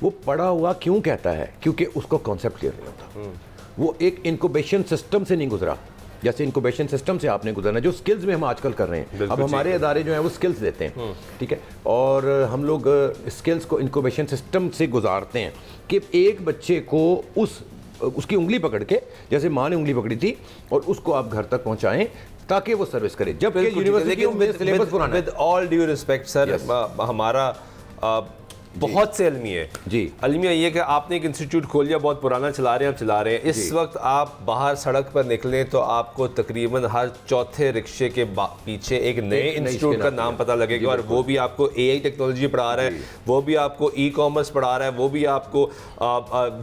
B: वो पढ़ा हुआ क्यों कहता है? क्योंकि उसको कॉन्सेप्ट क्लियर नहीं होता, वो एक इनक्यूबेशन सिस्टम से नहीं गुजरा, जैसे इनक्यूबेशन सिस्टम से आपने गुजरना, जो स्किल्स में हम आजकल कर रहे हैं। अब हमारे इदारे जो हैं वो स्किल्स देते हैं, ठीक है, और हम लोग स्किल्स को इनक्यूबेशन सिस्टम से गुजारते हैं कि एक बच्चे को उसकी उंगली पकड़ के, जैसे माँ ने उंगली पकड़ी थी, और उसको आप घर तक पहुँचाएँ ताकि वो सर्विस करे। जब यूनिवर्सिटी में सिलेबस पुराना है।
A: With all due respect sir, हमारा बहुत से अलमिया है
B: जी।
A: अलमिया ये कि आपने एक इंस्टीट्यूट खोल लिया, बहुत पुराना चला रहे हैं, आप चला रहे हैं। इस वक्त आप बाहर सड़क पर निकलें तो आपको तकरीबन हर चौथे रिक्शे के पीछे एक नए इंस्टीट्यूट का नाम पता लगेगा, और वो भी आपको AI टेक्नोलॉजी पढ़ा रहा है, वो भी आपको E-कॉमर्स पढ़ा रहा है, वो भी आपको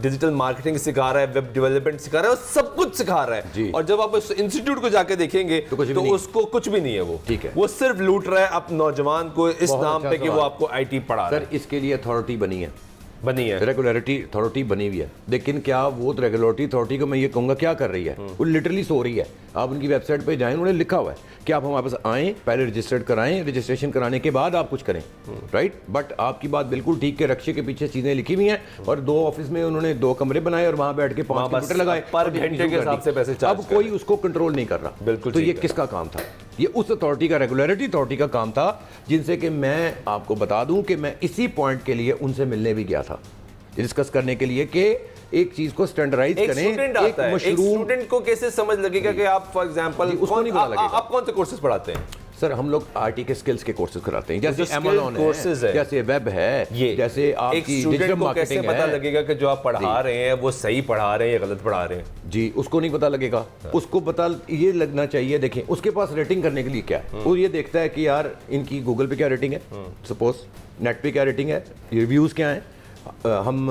A: डिजिटल मार्केटिंग सिखा रहा है, वेब डेवलपमेंट सिखा रहा है, सब कुछ सिखा रहा है। और जब आप उस इंस्टीट्यूट को जाके देखेंगे तो उसको कुछ भी नहीं है, वो ठीक है, वो सिर्फ लूट रहा है अपने नौजवान को इस नाम पे कि वो आपको IT पढ़ा रहा है।
B: इसके लिए अथॉरिटी बनी है, रेगुलेटरी अथॉरिटी बनी हुई है, लेकिन क्या वो रेगुलेटरी अथॉरिटी को मैं ये कहूँगा क्या कर रही है? वो लिटरली सो रही है। आप उनकी वेबसाइट पे जाएं, उन्होंने लिखा हुआ है कि आप हमारे पास आएँ, पहले रजिस्टर्ड कराएं, रजिस्ट्रेशन कराने के बाद आप कुछ करें, राइट। बट आपकी बात बिल्कुल ठीक है, रक्शे के पीछे चीज़ें लिखी हुई हैं, और 2 ऑफिस में उन्होंने 2 कमरे बनाए और वहाँ बैठ के 5 कंप्यूटर लगाए,
A: पर घंटे के हिसाब से पैसे चार्ज।
B: अब कोई उसको कंट्रोल नहीं कर रहा,
A: बिल्कुल।
B: तो ये किसका काम था? ये उस अथॉरिटी का, रेगुलेटरी अथॉरिटी का काम था, जिनसे कि मैं आपको बता दूं कि मैं इसी पॉइंट के लिए उनसे मिलने भी गया था, डिस्कस करने के लिए कि एक चीज को स्टैंडर्डाइज
A: एक
B: करें।
A: स्टूडेंट आता है, एक स्टूडेंट को कैसे समझ लगेगा कि आप फॉर एग्जांपल
B: उसको नहीं पता लगेगा।
A: आप कौन से कोर्सेज पढ़ाते हैं?
B: सर हम लोग आईटी के स्किल्स के कोर्सेज कराते हैं, जैसे
A: जो
B: Amazon
A: कोर्सेज है,
B: जैसे वेब है,
A: ये
B: जैसे
A: एक
B: आपकी
A: स्टूडेंट
B: डिजिटल
A: को कैसे
B: मार्केटिंग
A: पता
B: है।
A: लगेगा कि जो आप पढ़ा रहे हैं वो सही पढ़ा रहे हैं या गलत पढ़ा रहे हैं?
B: जी, उसको नहीं पता लगेगा। उसको पता ये लगना चाहिए, देखें उसके पास रेटिंग करने के लिए क्या है, वो ये देखता है कि यार इनकी गूगल पे क्या रेटिंग है, सपोज नेट पे क्या रेटिंग है, रिव्यूज़ क्या हैं, हम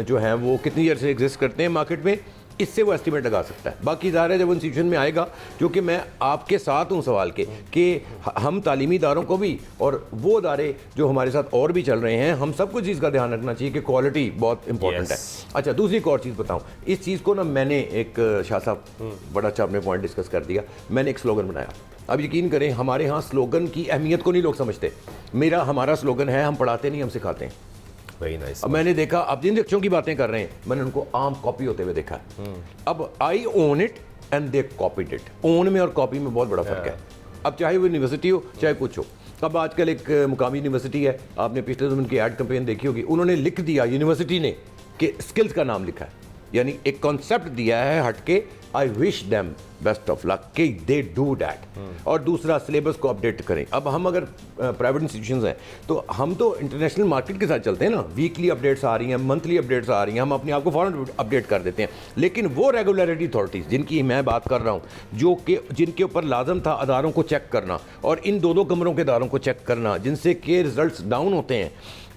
B: जो हैं वो कितनी ईयर से एग्जिस्ट करते हैं मार्केट में, इससे वो एस्टिमेट लगा सकता है। बाकी ज़ाहिर है जब इंस्टीट्यूशन में आएगा, जो कि मैं आपके साथ हूँ सवाल के, कि हम तालीमी इदारों को भी और वो इदारे जो हमारे साथ और भी चल रहे हैं, हम सबको चीज़ का ध्यान रखना चाहिए कि क्वालिटी बहुत इंपॉर्टेंट है। अच्छा, दूसरी एक और चीज़ बताऊँ, इस चीज़ को ना मैंने एक शाह साहब बड़ा अच्छा आपने पॉइंट डिस्कस कर दिया, मैंने एक स्लोगन बनाया। अब यकीन करें हमारे यहाँ स्लोगन की अहमियत को नहीं लोग समझते। हमारा स्लोगन है, हम पढ़ाते नहीं, हम सिखाते हैं।
A: Very nice.
B: अब मैंने देखा, अब जिन लक्ष्यों की बातें कर रहे हैं, मैंने उनको आम कॉपी होते हुए देखा है। अब I own it and they copied it. Own में और कॉपी में बहुत बड़ा फर्क है। अब चाहे वो यूनिवर्सिटी हो चाहे कुछ हो। अब आजकल एक मुकामी यूनिवर्सिटी है, आपने पिछले दिन उनकी एड कैंपेन देखी होगी, उन्होंने लिख दिया यूनिवर्सिटी ने कि स्किल्स का नाम लिखा है, यानी एक कॉन्सेप्ट दिया है हटके, I wish them best of luck कि दे डू दैट। और दूसरा, सिलेबस को अपडेट करें। अब हम अगर प्राइवेट इंस्टीट्यूशंस हैं तो हम तो इंटरनेशनल मार्केट के साथ चलते हैं ना, वीकली अपडेट्स आ रही हैं, मंथली अपडेट्स आ रही हैं, हम अपने आप को फौरन अपडेट कर देते हैं। लेकिन वो रेगुलरिटी अथॉरिटीज़ जिनकी मैं बात कर रहा हूँ, जो कि जिनके ऊपर लाजम था अदारों को चेक करना और इन दो कमरों के अदारों को चेक करना, जिनसे के रिजल्ट्स डाउन होते हैं,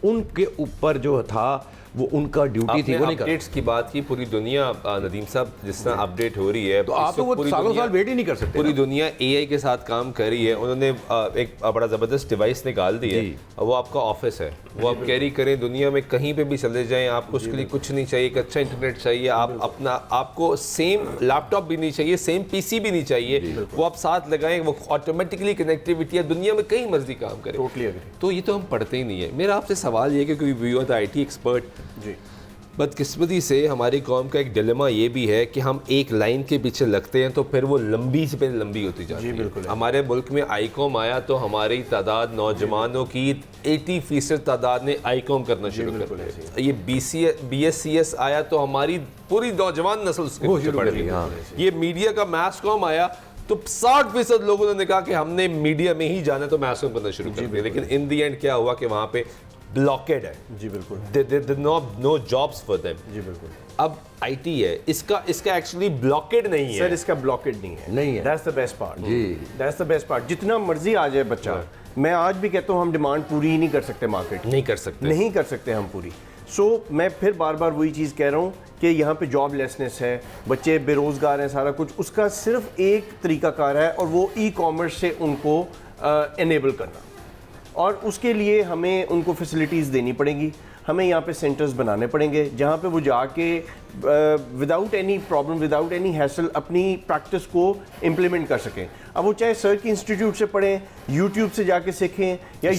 B: उनके ऊपर जो था वो उनका ड्यूटी थी, वो नहीं कर।
A: अपडेट्स की बात की, पूरी दुनिया नदीम साहब जिस तरह अपडेट हो रही है,
B: तो आप तो वो सालों साल वेट ही नहीं कर सकते।
A: पूरी दुनिया एआई के साथ काम कर रही है। उन्होंने एक बड़ा ज़बरदस्त डिवाइस निकाल दी है, वो आपका ऑफिस है, वो आप कैरी करें, दुनिया में कहीं पे भी चले जाएं, आपको उसके लिए कुछ नहीं चाहिए, एक अच्छा इंटरनेट चाहिए, आपको सेम लैपटॉप भी नहीं चाहिए, सेम पीसी भी नहीं चाहिए, वो आप साथ लगाएं, वो ऑटोमेटिकली कनेक्टिविटी है, दुनिया में कहीं मर्जी काम करें।
C: Totally agree.
A: तो ये तो हम पढ़ते ही नहीं है। मेरा आपसे सवाल ये है कि you are the IT expert
C: ji,
A: बदकिस्मती से हमारी कौम का एक डिलेमा ये भी है कि हम एक लाइन के पीछे लगते हैं तो फिर वो लंबी से लंबी होती जाती है।
C: बिल्कुल।
A: हमारे मुल्क में आईकॉम आया तो हमारी तादाद नौजवानों की 80% तादाद ने आईकॉम करना शुरू कर दिया। ये BSCS आया तो हमारी पूरी नौजवान नस्ल उसके पीछे पड़ गई। ये मीडिया का मैस कॉम आया तो 60% लोगों ने कहा कि हमने मीडिया में ही जाना, तो मैस कॉम करना शुरू कर दिया। लेकिन इन दी एंड क्या हुआ कि वहाँ पे ब्लॉकेड है।
C: जी बिल्कुल।
A: No jobs for them.
C: जी बिल्कुल।
A: अब आईटी है, इसका एक्चुअली ब्लॉकेड नहीं है
C: सर, इसका ब्लॉकेड नहीं है। That's the best part.
B: जी,
C: दैट्स द बेस्ट पार्ट। जितना मर्जी आ जाए बच्चा, मैं आज भी कहता हूँ हम डिमांड पूरी ही नहीं कर सकते, मार्केट
A: नहीं कर सकते
C: हम पूरी। मैं फिर बार बार वही चीज़ कह रहा हूँ कि यहाँ पे जॉबलेसनेस है, बच्चे बेरोज़गार हैं, सारा कुछ। उसका सिर्फ एक तरीकाकार है और वो ई-कॉमर्स से उनको एनेबल करना, और उसके लिए हमें उनको फैसिलिटीज़ देनी पड़ेंगी। हमें यहाँ पे सेंटर्स बनाने पड़ेंगे जहाँ पे वो जाके without any problem, without any hassle अपनी प्रैक्टिस को इम्प्लीमेंट कर सकें। अब वो चाहे सर की इंस्टीट्यूट से पढ़ें, यूट्यूब से जाके सीखें, या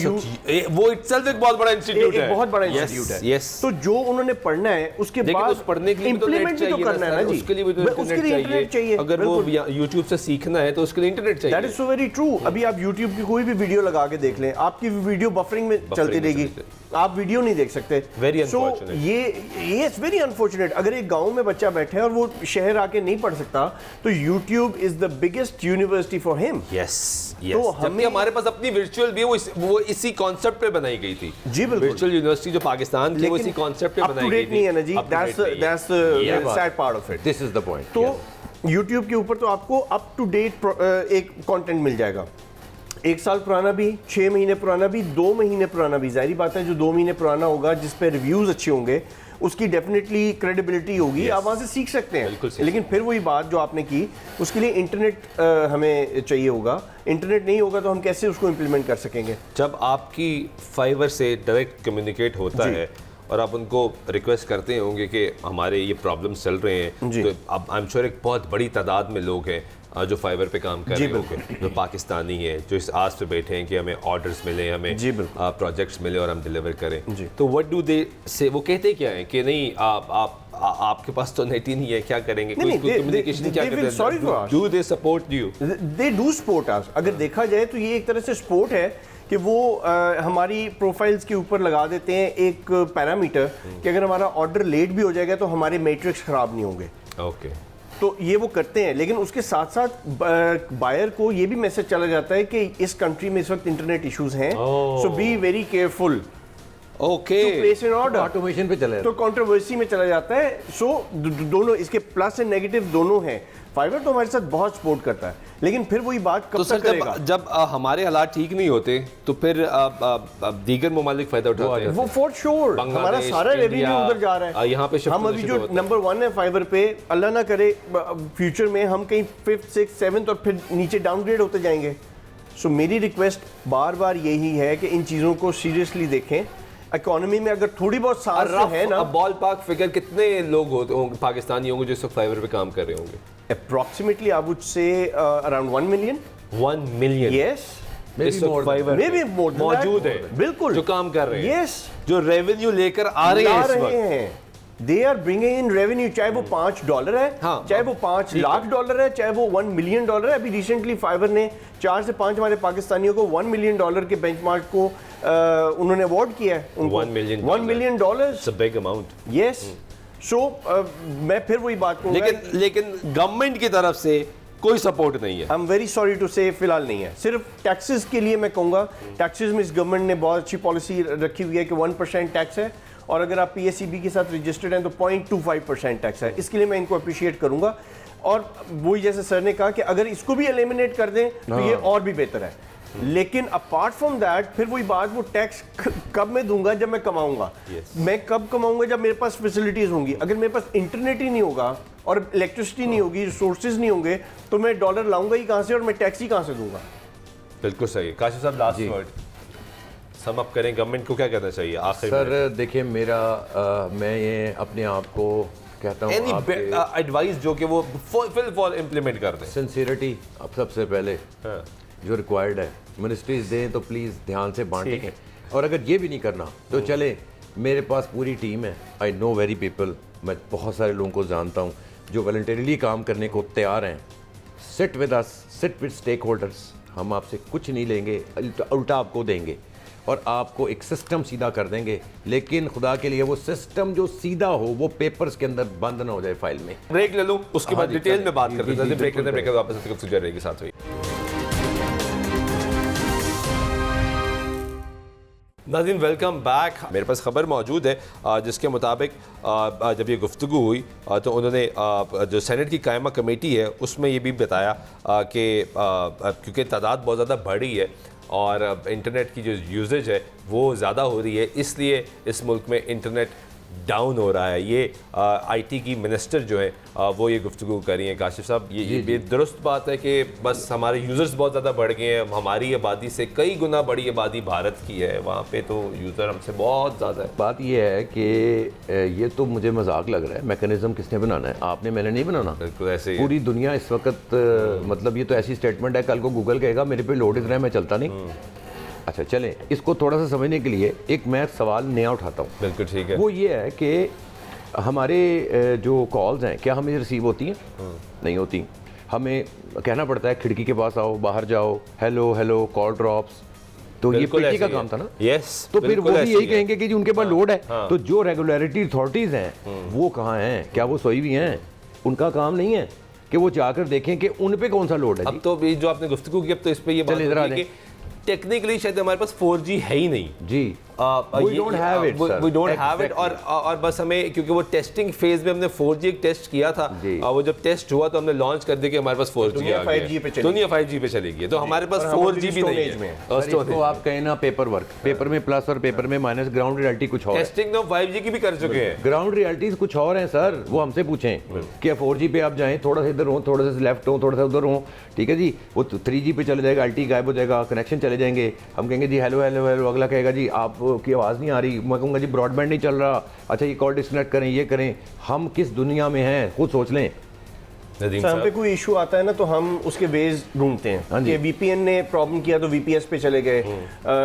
A: वो इटसेल्फ एक बहुत बड़ा इंस्टीट्यूट है,
C: बहुत बड़ा इंस्टीट्यूट है।
A: यस।
C: तो जो उन्होंने पढ़ना है उसके बाद
A: उस पढ़ने के लिए
C: इम्प्लीमेंट भी तो करना है ना जी।
A: उसके लिए भी तो इंटरनेट चाहिए। अगर वो यूट्यूब से सीखना है तो उसके लिए इंटरनेट चाहिए।
C: That is so very true. अभी आप यूट्यूब की कोई भी वीडियो लगा के देख लें, आपकी वीडियो बफरिंग में चलती रहेगी, आप वीडियो नहीं देख सकते।
A: वेरी
C: सो ये वेरी अनफॉर्चुनेट। अगर एक गांव में बच्चा बैठे और वो शहर आके नहीं पढ़ सकता, तो YouTube is the biggest university for him.
A: Yes. तो हमारे पास अपनी वर्चुअल भी वो इसी कॉन्सेप्ट पे बनाई गई थी।
C: जी बिल्कुल।
A: वर्चुअल यूनिवर्सिटी जो पाकिस्तान की, वो इसी कॉन्सेप्ट पे बनाई गई थी।
C: नहीं है ना जी, that's the sad part of it.
B: This is the point.
C: तो यूट्यूब के ऊपर तो आपको अप टू डेट एक कंटेंट मिल जाएगा, 1 साल पुराना भी, 6 महीने पुराना भी, 2 महीने पुराना भी। जाहिर बात है जो 2 महीने पुराना होगा, जिस पे रिव्यूज अच्छे होंगे, उसकी डेफिनेटली क्रेडिबिलिटी होगी। आप वहाँ से सीख सकते हैं। लेकिन फिर वही बात जो आपने की, उसके लिए इंटरनेट हमें चाहिए होगा। इंटरनेट नहीं होगा तो हम कैसे उसको इम्प्लीमेंट कर सकेंगे?
A: जब आपकी फाइवर से डायरेक्ट कम्युनिकेट होता है और आप उनको रिक्वेस्ट करते होंगे कि हमारे ये प्रॉब्लम्स चल रहे हैं, तो अब आई एम श्योर एक बहुत बड़ी तादाद में लोग हैं जो फाइवर पे काम कर रहे होंगे, जो पाकिस्तानी है, जो इस आस पे बैठे हैं कि हमें ऑर्डर्स मिले, हमें प्रोजेक्ट्स मिले और हम डिलीवर करें। तो व्हाट डू दे से, वो कहते क्या है कि नहीं आपके पास तो नेट ही नहीं है, क्या करेंगे? कम्युनिकेशन क्या करते हैं? Do they support you?
C: They do support us. अगर देखा जाए तो ये एक तरह से सपोर्ट है कि वो हमारी प्रोफाइल्स के ऊपर लगा देते हैं एक पैरामीटर कि अगर हमारा ऑर्डर लेट भी हो जाएगा तो हमारे मैट्रिक्स खराब नहीं होंगे।
A: ओके,
C: तो ये वो करते हैं, लेकिन उसके साथ साथ बायर को ये भी मैसेज चला जाता है कि इस कंट्री में इस वक्त इंटरनेट इश्यूज हैं, so be very careful
A: okay,
C: to place an order.
B: Automation पे चले
C: तो कंट्रोवर्सी में चला जाता है। सो दोनों इसके प्लस एंड नेगेटिव दोनों हैं। फाइबर तो हमारे साथ बहुत सपोर्ट करता है, लेकिन फिर वही बात कब
A: तो सर
C: तक करेगा?
A: जब हमारे हालात ठीक नहीं होते तो फिर दीगर ममालिक फायदा उठाते हैं।
C: वो फॉर श्योर हमारा सारा रेवेन्यू उधर जा रहा है।
A: यहाँ पे
C: हम अभी जो नंबर 1 है फाइबर पे, अल्लाह ना करे फ्यूचर में हम कहीं 5th 6th 7th और फिर नीचे डाउनग्रेड होते जाएंगे। सो मेरी रिक्वेस्ट बार बार यही है कि इन चीज़ों को सीरियसली देखें। इकोनॉमी में अगर थोड़ी बहुत सांस है ना,
A: बॉल पार्क फिगर कितने लोग होंगे पाकिस्तानी होंगे जो इस वक्त फाइबर पे काम कर रहे होंगे?
C: Approximately I would say around 1 million.
A: 1 million,
C: yes,
A: इस वक्त फाइबर
C: मे बी मोर
A: मौजूद है,
C: बिल्कुल,
A: जो काम कर रहे हैं,
C: यस,
A: जो रेवेन्यू लेकर आ रहे हैं इस वक्त।
C: They are bringing in revenue, चाहे वो $5 है,
A: हाँ,
C: चाहे वो $5 लाख है, चाहे वो $1 मिलियन है। अभी रिसेंटली फाइबर ने 4 से 5 हमारे पाकिस्तानियों को $1 मिलियन के बेंचमार्क को उन्होंने अवार्ड किया है उनको।
A: $1 million,
C: $1 million,
A: it's a big amount.
C: Yes. So मैं फिर वही बात कहूंगा,
A: लेकिन गवर्नमेंट की तरफ से कोई सपोर्ट नहीं है।
C: I am very sorry to say फिलहाल नहीं है। सिर्फ टैक्सेस के लिए मैं कहूँगा, टैक्सेस में इस गवर्नमेंट ने बहुत अच्छी पॉलिसी रखी हुई है कि 1% टैक्स है, और अगर आप PSEB के साथ रजिस्टर्ड हैं तो 0.25% टैक्स है। इसके लिए मैं इनको अप्रिशिएट करूँगा। और वही जैसे सर ने कहा कि अगर इसको भी एलिमिनेट कर दें तो ये और भी बेहतर है। लेकिन अपार्ट फ्रॉम दैट फिर वही बात, वो टैक्स कब मैं दूंगा? जब मैं कमाऊंगा। मैं कब कमाऊंगा? जब मेरे पास फैसिलिटीज होंगी। अगर मेरे पास इंटरनेट ही नहीं होगा और इलेक्ट्रिसिटी नहीं होगी, रिसोर्सेज नहीं होंगे, तो मैं डॉलर लाऊंगा ही कहाँ से और मैं टैक्स ही कहाँ से दूंगा?
A: बिल्कुल सही। काशिफ साहब, लास्ट वर्ड सम अप करें, गवर्नमेंट को क्या करना चाहिए आखिर में?
B: सर देखिए, मेरा मैं ये अपने आप को कहता हूँ,
A: एडवाइस जो कि वो फुल इम्प्लीमेंट कर दें।
B: सिंसियरिटी अब सबसे पहले जो रिक्वायर्ड है, मिनिस्ट्रीज दें तो प्लीज़ ध्यान से बांटें। और अगर ये भी नहीं करना तो चले, मेरे पास पूरी टीम है, आई नो वेरी पीपल, मैं बहुत सारे लोगों को जानता हूँ जो वॉलंटरीली काम करने को तैयार हैं। Sit with us, sit with stakeholders. हम आपसे कुछ नहीं लेंगे, उल्टा आपको देंगे और आपको एक सिस्टम सीधा कर देंगे। लेकिन खुदा के लिए वो सिस्टम जो सीधा हो, वो पेपर्स के अंदर बंद ना हो जाए फाइल में।
A: ब्रेक ले लूँ, उसके बाद डिटेल में बात करते हैं। ब्रेक लेते हैं, वापस गुफ्तगू रहेगी साथ हुई। नाज़रीन, वेलकम बैक। मेरे पास खबर मौजूद है जिसके मुताबिक जब ये गुफ्तगू हुई तो उन्होंने जो सेनेट की कायमा कमेटी है उसमें ये भी बताया कि क्योंकि तादाद बहुत ज़्यादा बढ़ी है और इंटरनेट की जो यूजेज है वो ज़्यादा हो रही है, इसलिए इस मुल्क में इंटरनेट डाउन हो रहा है। ये IT की मिनिस्टर जो है वो ये गुफ्तगू कर रही हैं। काशिफ साहब, ये दुरुस्त बात है कि बस हमारे यूज़र्स बहुत ज़्यादा बढ़ गए हैं। हमारी आबादी से कई गुना बड़ी आबादी भारत की है, वहाँ पे तो यूज़र हमसे बहुत ज़्यादा है।
B: बात ये है कि ये तो मुझे मजाक लग रहा है, मैकेनिज्म किसने बनाना है? आपने, मैंने नहीं बनाना।
A: बिल्कुल ऐसे ही
B: पूरी दुनिया इस वक्त मतलब ये तो ऐसी स्टेटमेंट है, कल को गूगल कहेगा मेरे पे लोड इतना है, मैं चलता नहीं। अच्छा चलें, इसको थोड़ा सा समझने के लिए एक मैं सवाल नया उठाता हूँ।
A: बिल्कुल ठीक है।
B: वो ये है कि हमारे जो कॉल्स हैं, क्या हमें रिसीव होती हैं? नहीं होती। हमें कहना पड़ता है खिड़की के पास आओ, बाहर जाओ, हेलो हेलो, कॉल ड्रॉप्स। तो ये पीटी का काम था ना।
A: यस,
B: तो फिर वो भी यही कहेंगे कि जी उनके पास लोड है। तो जो रेगुलरिटी अथॉरिटीज हैं वो कहाँ हैं? क्या वो सोई हुई हैं? उनका काम नहीं है कि वो जाकर देखें कि उन पे कौन सा लोड है।
A: अब तो जो आपने गुफ्तगू की, अब तो इस पे ये बात है कि टेक्निकली शायद हमारे पास 4G है ही नहीं
B: जी। We don't have it, sir.
A: We don't have it, और बस हमें, क्योंकि वो टेस्टिंग फेज में हमने 4G एक टेस्ट किया था, वो जब टेस्ट हुआ तो हमने लॉन्च कर दिया कि हमारे पास 4G आ गया, दुनिया 5G पे चली गई, तो हमारे पास 4G भी नहीं है।
B: इसको आप कहें ना पेपर वर्क, पेपर में प्लस और पेपर में माइनस, ग्राउंड रियलिटी कुछ और।
A: टेस्टिंग तो 5G की भी कर चुके हैं,
B: ग्राउंड रियलिटीज कुछ और हैं सर। वो हमसे पूछें कि 4G पे आप जाएं, थोड़ा सा इधर हो, थोड़ा सा लेफ्ट हो, थोड़ा सा उधर हो, ठीक है जी, वो 3G पे चले जाएगा, LTE गायब हो जाएगा, कनेक्शन चले जाएंगे। हम कहेंगे जी हेलो हेलो हेलो, अगला कहेगा जी आपकी आवाज़ नहीं आ रही, मैं कहूँगा जी ब्रॉडबैंड नहीं चल रहा, अच्छा ये कॉल डिस्कनेक्ट करें, ये करें। हम किस दुनिया में हैं, खुद सोच लें।
C: हम पे कोई इशू आता है ना तो हम उसके वेज ढूंढते हैं कि VPN ने प्रॉब्लम किया तो VPS पे चले गए।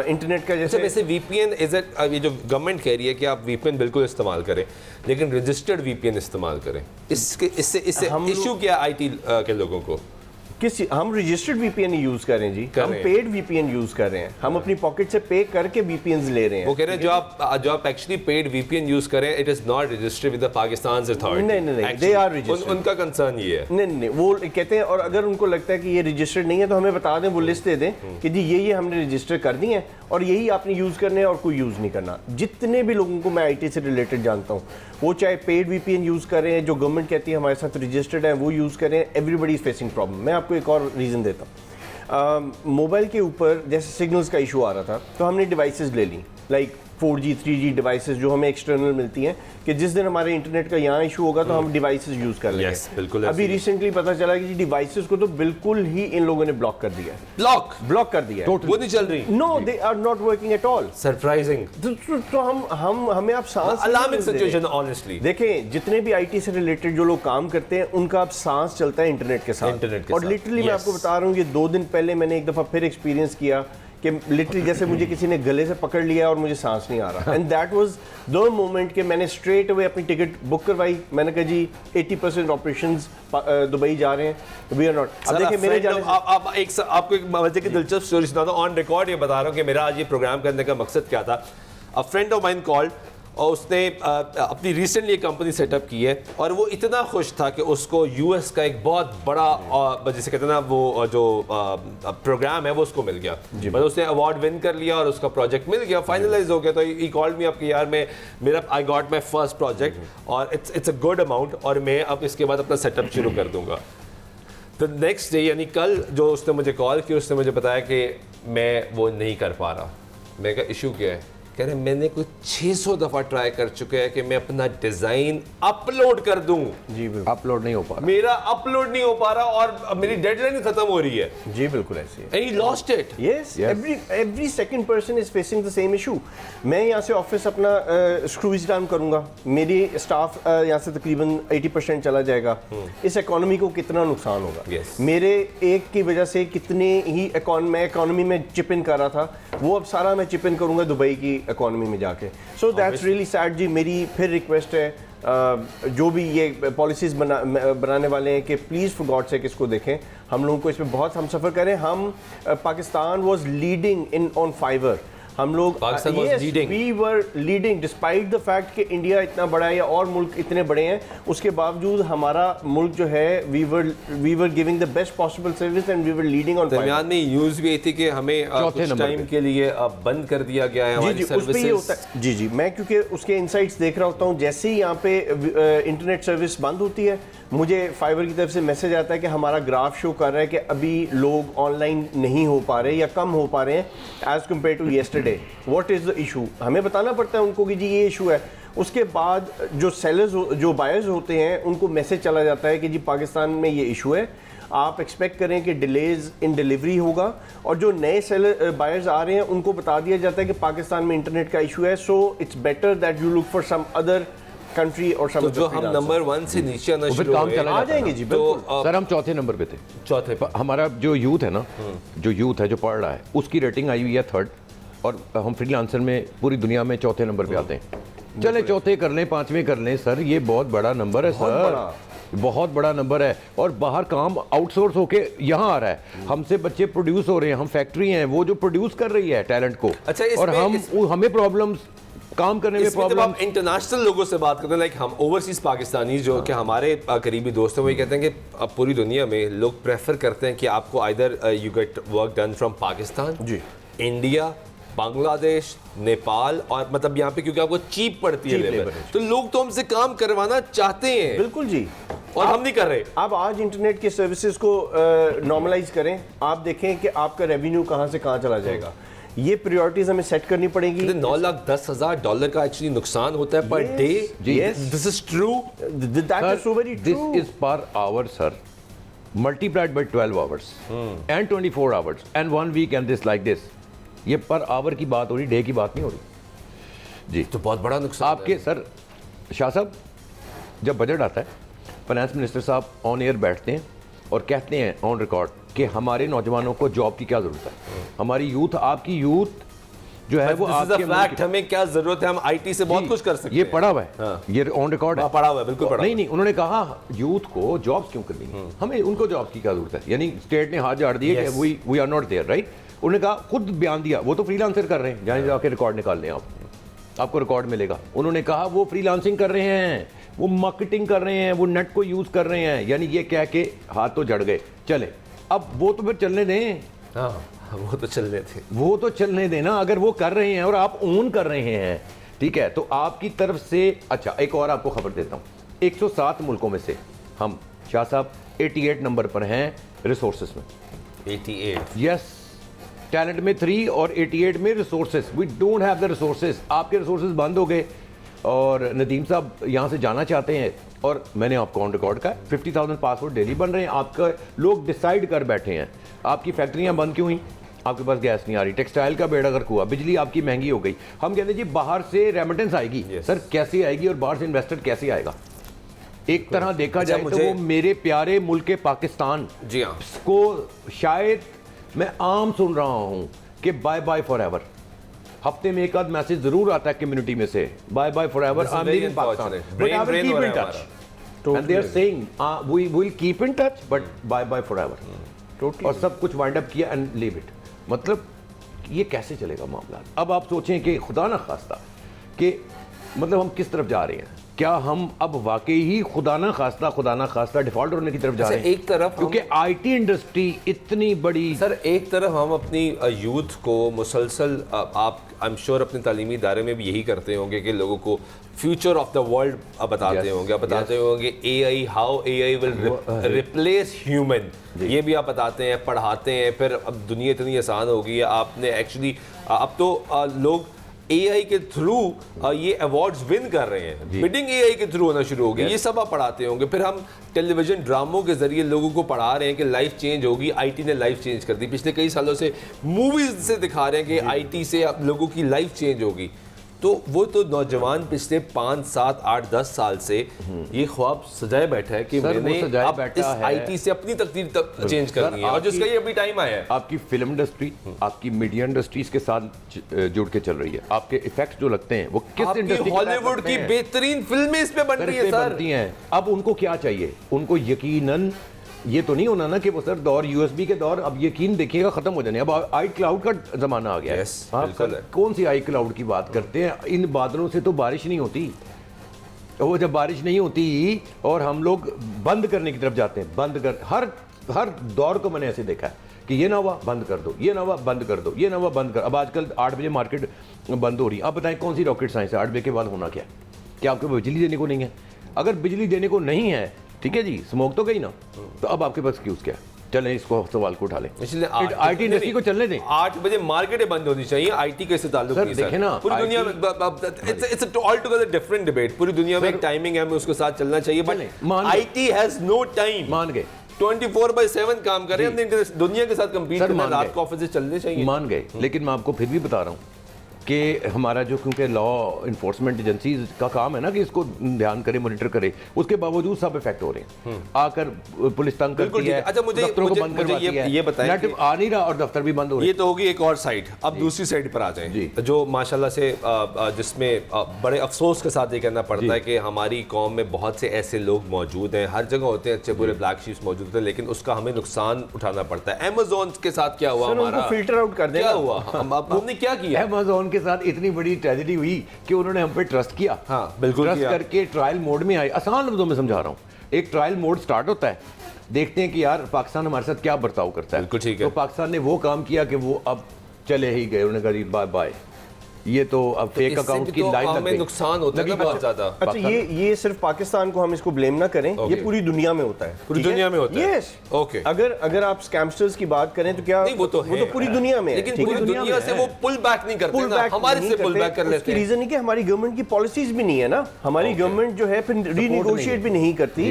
C: इंटरनेट का जैसे
A: वैसे VPN ये जो गवर्नमेंट कह रही है कि आप VPN बिल्कुल इस्तेमाल करें, लेकिन रजिस्टर्ड VPN इस्तेमाल करें। इससे इशू क्या IT के लोगों को?
C: हम रजिस्टर्ड वीपीएन यूज कर रहे हैं जी, हम पेड वीपीएन यूज कर रहे हैं, हम अपनी पॉकेट से पे करके वीपीएन ले रहे हैं।
A: वो कह रहे हैं जो आप एक्चुअली पेड वीपीएन यूज करें, it is not registered with the Pakistan authority.
C: नहीं, दे आर रजिस्टर्ड।
A: उनका कंसर्न ये है।
C: नहीं, वो कहते हैं, और अगर उनको लगता है कि ये रजिस्टर्ड नहीं है तो हमें बता दें, वो लिस्ट दे दें कि जी ये हमने रजिस्टर कर दी है और यही आपने यूज करने हैं और कोई यूज नहीं करना। जितने भी लोगों को मैं आईटी से रिलेटेड जानता हूँ, वो चाहे पेड वीपीएन यूज कर रहे हैं, जो गवर्नमेंट कहती है हमारे साथ रजिस्टर्ड है, वो यूज करें, एवरीबडी इज फेसिंग प्रॉब्लम। मैं आपको एक और रीजन देता हूँ। मोबाइल के ऊपर जैसे सिग्नल्स का इशू आ रहा था, तो हमने डिवाइसेस ले ली, लाइक 4G 3G डिवाइसेस जो हमें एक्सटर्नल मिलती हैं, कि जिस दिन हमारे इंटरनेट का यहाँ इशू होगा तो हम डिवाइसेस यूज कर लेंगे।
A: बिल्कुल।
C: अभी रिसेंटली पता चला कि डिवाइसेस को तो बिल्कुल ही इन लोगों ने ब्लॉक कर दिया है। ब्लॉक कर दिया है,
A: वो नहीं चल रही।
C: No, they are not working at all.
A: Surprising.
C: तो हमें आप सांस
A: अलार्मिंग सिचुएशन ऑनेस्टली।
C: देखें, जितने भी आईटी से रिलेटेड जो लोग काम करते हैं, उनका अब सांस चलता है इंटरनेट के साथ। और लिटरली मैं आपको बता रहा हूँ, ये 2 दिन पहले मैंने एक दफा फिर एक्सपीरियंस किया कि लिटरली जैसे मुझे किसी ने गले से पकड़ लिया और मुझे सांस नहीं आ रहा। And that was the moment कि मैंने स्ट्रेट अवे अपनी टिकट बुक करवाई। मैंने कहा जी 80% ऑपरेशंस दुबई जा रहे हैं, वी आर नॉट। अब देखिए मेरे जाने
A: आपको एक मजे की दिलचस्प स्टोरी सुनाता हूं। ऑन रिकॉर्ड ये बता रहा हूं कि मेरा आज ये प्रोग्राम करने का मकसद क्या था। अ फ्रेंड ऑफ माइन कॉल्ड और उसने अपनी रिसेंटली एक कंपनी सेटअप की है और वो इतना खुश था कि उसको यूएस का एक बहुत बड़ा जैसे कहते हैं ना वो जो प्रोग्राम है वो उसको मिल गया। मतलब उसने अवार्ड विन कर लिया और उसका प्रोजेक्ट मिल गया, फाइनलाइज हो गया। तो ही कॉल्ड मी आपके यार मेरा I got my first project और इट्स अ गुड अमाउंट और मैं अब इसके बाद अपना सेटअप शुरू कर दूंगा। तो नेक्स्ट डे यानी कल जो उसने मुझे कॉल की, उसने मुझे बताया कि मैं वो नहीं कर पा रहा। मैं कहा इशू क्या है? कह रहे मैंने कुछ 600 दफ़ा ट्राई कर चुके हैं कि मैं अपना डिज़ाइन अपलोड कर दूं।
C: जी बिल्कुल,
B: अपलोड नहीं हो पा रहा,
A: मेरा अपलोड नहीं हो पा रहा और मेरी डेडलाइन खत्म हो रही है।
C: जी बिल्कुल ऐसी है।
A: And he lost it.
C: Yes, every second person is facing the same issue. मैं यहाँ से ऑफिस अपना स्क्रूज डाउन करूँगा, मेरी स्टाफ यहाँ से तकरीबन 80% चला जाएगा। इस इकोनॉमी को कितना नुकसान होगा?
A: Yes.
C: मेरे एक की वजह से कितने ही मैं इकोनॉमी में चिप इन कर रहा था, वो अब सारा मैं चिप इन करूँगा दुबई की इकोनॉमी में जाके। सो दैट्स रियली सैड जी। मेरी फिर रिक्वेस्ट है जो भी ये पॉलिसीज़ बनाने वाले हैं कि प्लीज़ फॉर गॉड सेक इसको देखें। हम लोगों को इसमें बहुत हम सफ़र करें। हम Pakistan was leading in on fiber. हम लोग we were leading despite the fact कि इंडिया इतना बड़ा है या और मुल्क इतने बड़े हैं, उसके बावजूद हमारा मुल्क जो है we were giving the best possible service and we were leading on.
A: दरमियान में न्यूज़ भी आई थी कि हमें कुछ टाइम के लिए बंद कर दिया गया है हमारी सर्विसेज।
C: जी मैं क्योंकि उसके इनसाइट्स देख रहा होता हूँ, जैसे ही यहाँ पे इंटरनेट सर्विस बंद होती है मुझे फाइबर की तरफ से मैसेज आता है कि हमारा ग्राफ शो कर रहा है कि अभी लोग ऑनलाइन नहीं हो पा रहे या कम हो पा रहे हैं as compared to yesterday. What is the issue? हमें बताना पड़ता है उनको कि जी ये इशू है। उसके बाद जो सेलर्स जो बायर्स होते हैं उनको मैसेज चला जाता है कि जी पाकिस्तान में ये इशू है, आप एक्सपेक्ट करें कि डिलेज इन डिलीवरी होगा। और जो नए सेलर बायर्स आ रहे हैं उनको बता दिया जाता है कि पाकिस्तान में इंटरनेट का इशू है, so it's better that you look for some other country और
A: तो जो हम नंबर 1 से नीचे आना शुरू
C: आ जाएंगे जी।
B: तो सर हम चौथे नंबर पे थे।
A: चौथे पर
B: हमारा जो यूथ है ना, जो यूथ है जो पढ़ रहा है, उसकी रेटिंग आई हुई है 3rd और हम फ्रीलांसर में पूरी दुनिया में चौथे नंबर पे आते हैं। चले चौथे कर लें, 5वें कर लें सर, ये बहुत बड़ा नंबर है सर, बहुत बड़ा नंबर है। और बाहर काम आउटसोर्स होके यहाँ आ रहा है, हमसे बच्चे प्रोड्यूस हो रहे हैं, हम फैक्ट्री हैं वो जो प्रोड्यूस कर रही है टैलेंट को।
A: अच्छा,
B: और हमें प्रॉब्लम्स काम करने में प्रॉब्लम।
A: हम इंटरनेशनल लोगों से बात करते हैं, लाइक हम ओवरसीज पाकिस्तानी जो कि हमारे करीबी दोस्त हैं, वही कहते हैं कि अब पूरी दुनिया में लोग प्रेफर करते हैं कि आपको either you get work done from Pakistan, जी, इंडिया, बांग्लादेश, नेपाल, और मतलब यहाँ पे क्योंकि आपको चीप पड़ती है लेबर, तो लोग तो हमसे काम करवाना चाहते हैं।
C: बिल्कुल जी,
A: और हम नहीं कर रहे।
C: आप आज इंटरनेट के सर्विसेज को नॉर्मलाइज करें, आप देखें कि आपका रेवेन्यू कहाँ से कहाँ चला जाएगा। ये प्रायोरिटीज हमें सेट करनी पड़ेगी।
A: $9,10,000 का एक्चुअली नुकसान होता है per day. This is true,
C: that is so very true.
B: This is per hour sir, multiplied by 12 hours and 24 hours and 1 week and this like this. ये पर आवर की बात हो रही, डे की बात नहीं हो रही जी।
A: तो बहुत बड़ा नुकसान
B: आपके सर। शाह साहब, जब बजट आता है, फाइनेंस मिनिस्टर साहब ऑन एयर बैठते हैं और कहते हैं ऑन रिकॉर्ड कि हमारे नौजवानों को जॉब की क्या ज़रूरत है। हमारी यूथ, आपकी यूथ जो है वो आपके
A: फैक्ट, हमें क्या जरूरत है, हम आईटी से बहुत कुछ कर सकते हैं।
B: ये पढ़ा हुआ है, ये ऑन रिकॉर्ड है,
A: पढ़ा हुआ है, बिल्कुल पढ़ा।
B: नहीं, उन्होंने कहा यूथ को जॉब्स क्यों करनी, हमें उनको जॉब की क्या जरूरत है, यानी स्टेट ने हाथ झाड़ दिए कि we are not there, right. उन्होंने कहा, खुद बयान दिया, वो तो फ्रीलांसर कर रहे हैं, जहाँ जाके रिकॉर्ड निकाल लें आपको रिकॉर्ड मिलेगा। उन्होंने कहा वो फ्रीलांसिंग कर रहे हैं, वो मार्केटिंग कर रहे हैं, वो नेट को यूज कर रहे हैं, यानी ये कह के हाथ तो जड़ गए। चले, अब वो तो फिर चलने दें,
A: वो तो चलने थे,
B: वो तो चलने देना। अगर वो कर रहे हैं और आप ओन कर रहे हैं, ठीक है, तो आपकी तरफ से अच्छा एक और आपको खबर देता हूँ, 107 मुल्कों में से हम शाह साहब 88 नंबर पर हैं रिसोर्सेस में।
A: 88?
B: यस, टैलेंट में 3 और 88 में resources. We don't have the resources. आपके रिसोर्सेज बंद हो गए और नदीम साहब यहाँ से जाना चाहते हैं, और मैंने आपको ऑन रिकॉर्ड का 50,000 पासपोर्ट डेली बन रहे हैं। आपका लोग डिसाइड कर बैठे हैं। आपकी फैक्ट्रियाँ बंद क्यों हुई? आपके पास गैस नहीं आ रही, टेक्सटाइल का बेड़ा गर्क हुआ, बिजली आपकी महंगी हो गई। हम कहते हैं जी बाहर से रेमिटेंस आएगी। सर कैसे आएगी और बाहर से इन्वेस्टर कैसे आएगा? एक तरह देखा जाए तो वो मेरे प्यारे मुल्क पाकिस्तान
A: जी हाँ
B: को शायद मैं आम सुन रहा हूं कि बाय बाय फॉर एवर। हफ्ते में एक आध मैसेज जरूर आता है कम्युनिटी में से, bye bye forever, I am leaving Pakistan, but I will keep in touch and they are saying we will keep in touch but bye bye forever. और सब कुछ वाइंड अप किया and leave it. मतलब ये कैसे चलेगा मामला? अब आप सोचें कि खुदा ना खास्ता कि मतलब हम किस तरफ जा रहे हैं? क्या हम अब वाकई ही खुदा ना खास्ता डिफॉल्ट होने की तरफ जा रहे हैं?
A: एक तरफ
B: क्योंकि आईटी इंडस्ट्री इतनी बड़ी,
A: सर एक तरफ हम अपनी यूथ को मुसलसल आप आई एम श्योर अपने तालीमी इदारे में भी यही करते होंगे कि लोगों को फ्यूचर ऑफ द वर्ल्ड बताते होंगे, बताते होंगे AI, how AI will replace human, ये भी आप बताते हैं, पढ़ाते हैं। फिर अब दुनिया इतनी आसान हो गई है, आपने एक्चुअली अब तो लोग एआई के थ्रू ये अवार्ड्स विन कर रहे हैं, बिडिंग एआई के थ्रू होना शुरू हो गई। ये सब आप पढ़ाते होंगे। फिर हम टेलीविजन ड्रामों के जरिए लोगों को पढ़ा रहे हैं कि लाइफ चेंज होगी, आईटी ने लाइफ चेंज कर दी। पिछले कई सालों से मूवीज से दिखा रहे हैं कि आईटी से अब लोगों की लाइफ चेंज होगी। तो वो तो नौजवान पिछले 5, 7, 8, 10 साल से ये ख्वाब सजाए बैठा है कि मैंने अब इस आईटी से अपनी तकदीर तक चेंज करनी है, और जिसका ये अभी टाइम आया है।
B: आपकी फिल्म इंडस्ट्री, आपकी मीडिया इंडस्ट्रीज के साथ जुड़ के चल रही है। आपके इफेक्ट जो लगते हैं वो किस इंडस्ट्री?
A: हॉलीवुड की बेहतरीन फिल्में इस पे बन रही है सर।
B: अब उनको क्या चाहिए? उनको यकीनन ये तो नहीं होना ना कि वो सर दौर यूएसबी के दौर अब यकीन देखिएगा खत्म हो जाने। अब आई क्लाउड का जमाना आ गया है। आप कौन सी आई क्लाउड की बात करते हैं? इन बादलों से तो बारिश नहीं होती। वो जब बारिश नहीं होती और हम लोग बंद करने की तरफ जाते हैं, बंद कर हर दौर को मैंने ऐसे देखा है कि ये ना हुआ बंद कर दो, ये ना हुआ बंद कर दो, ये ना हुआ बंद कर। अब आजकल 8 बजे मार्केट बंद हो रही है। आप बताएं कौन सी रॉकेट साइंस है? 8 बजे के बाद होना क्या? क्या आपको बिजली देने को नहीं है? अगर बिजली देने को नहीं है, ठीक है जी, स्मोक तो गई ना, तो अब आपके पास एक्सक्यूज क्या है? चलें इसको सवाल को उठा लें, इसलिए आईटी इंडस्ट्री को चलने दें।
A: 8 बजे मार्केट बंद होनी चाहिए, आईटी का इससे ताल्लुक नहीं।
B: देखें ना,
A: पूरी दुनिया में it's all together different debate. पूरी दुनिया में एक टाइमिंग है, हमें उसके साथ चलना चाहिए, but it has no time.
B: मान गए
A: 24/7 काम कर रहे हैं, हमने दुनिया के साथ कंपीट करना है, रात को ऑफिस चलने चाहिए।
B: मान गए, लेकिन मैं आपको फिर भी बता रहा हूँ कि हमारा जो क्योंकि लॉ इन्फोर्समेंट एजेंसीज का काम है ना कि इसको ध्यान करे, मॉनिटर करे, उसके बावजूद सब इफेक्ट हो रहे हैं। आकर पुलिस तंग करती है,
A: अच्छा मुझे ये बताएं,
B: नेट आ नहीं रहा और दफ्तर भी बंद हो रहे हैं।
A: ये तो होगी एक और साइड। अब दूसरी साइड पर आ जाएं, जो माशाल्लाह से जिसमें बड़े अफसोस के साथ ये कहना पड़ता है कि हमारी कौम में बहुत से ऐसे लोग मौजूद हैं, हर जगह होते हैं अच्छे बुरे ब्लैक शीप्स मौजूद होते हैं, लेकिन उसका हमें नुकसान उठाना पड़ता है। अमेज़न के साथ क्या हुआ? हमारा
C: फिल्टर आउट कर देना,
A: क्या हुआ? हमने क्या किया?
B: अमेज़न के साथ इतनी बड़ी ट्रेजेडी हुई कि उन्होंने हम पे ट्रस्ट किया।
A: हाँ, बिल्कुल
B: ट्रस्ट करके ट्रायल मोड में आए। आसान लफ्जों में समझा रहा हूँ, एक ट्रायल मोड स्टार्ट होता है, देखते हैं कि यार पाकिस्तान हमारे साथ क्या बर्ताव करता है।
A: बिल्कुल ठीक है।
B: तो पाकिस्तान ने वो काम किया कि वो अब चले ही गए, उन्होंने कहा बाय बाय। ये तो अब फेक अकाउंट की लाइन लग गई,
A: नुकसान होता है बहुत ज्यादा।
C: अच्छा ये सिर्फ पाकिस्तान को हम इसको ब्लेम ना करें, ये पूरी दुनिया में होता है।
A: पूरी दुनिया में होता है।
C: Yes,
A: okay.
C: अगर आप स्कैमस्टर्स की बात करें तो क्या
A: वो तो
C: पूरी दुनिया में है,
A: लेकिन पूरी दुनिया से वो पुल बैक नहीं करते ना, हमारे से पुल बैक कर लेते हैं।
C: रीजन है कि हमारी गवर्नमेंट की पॉलिसीज भी नहीं है ना, हमारी गवर्नमेंट जो है फिर रीनेगोशिएट भी नहीं करती।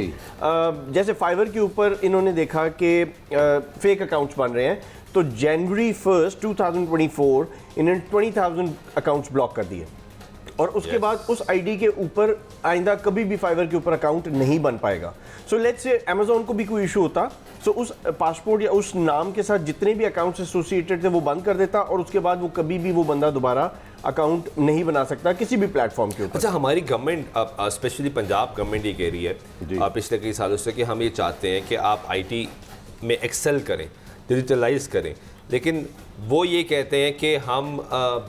C: जैसे फाइवर के ऊपर इन्होंने देखा कि फेक अकाउंट्स बन रहे हैं, तो जनवरी 1, 2024 इन्होंने 20,000 अकाउंट्स ब्लॉक कर दिए। और उसके बाद उस आईडी के ऊपर आइंदा कभी भी फाइवर के ऊपर अकाउंट नहीं बन पाएगा। सो लेट्स से अमेजोन को भी कोई इशू होता, सो उस पासपोर्ट या उस नाम के साथ जितने भी अकाउंट्स एसोसिएटेड थे वो बंद कर देता, और उसके बाद वो कभी भी वो बंदा दोबारा अकाउंट नहीं बना सकता किसी भी प्लेटफॉर्म के ऊपर।
A: अच्छा, हमारी गवर्नमेंट स्पेशली पंजाब गवर्नमेंट ये कह रही है पिछले कई सालों से कि हम ये चाहते हैं कि आप आईटी में एक्सेल करें, डिजिटलाइज करें, लेकिन वो ये कहते हैं कि हम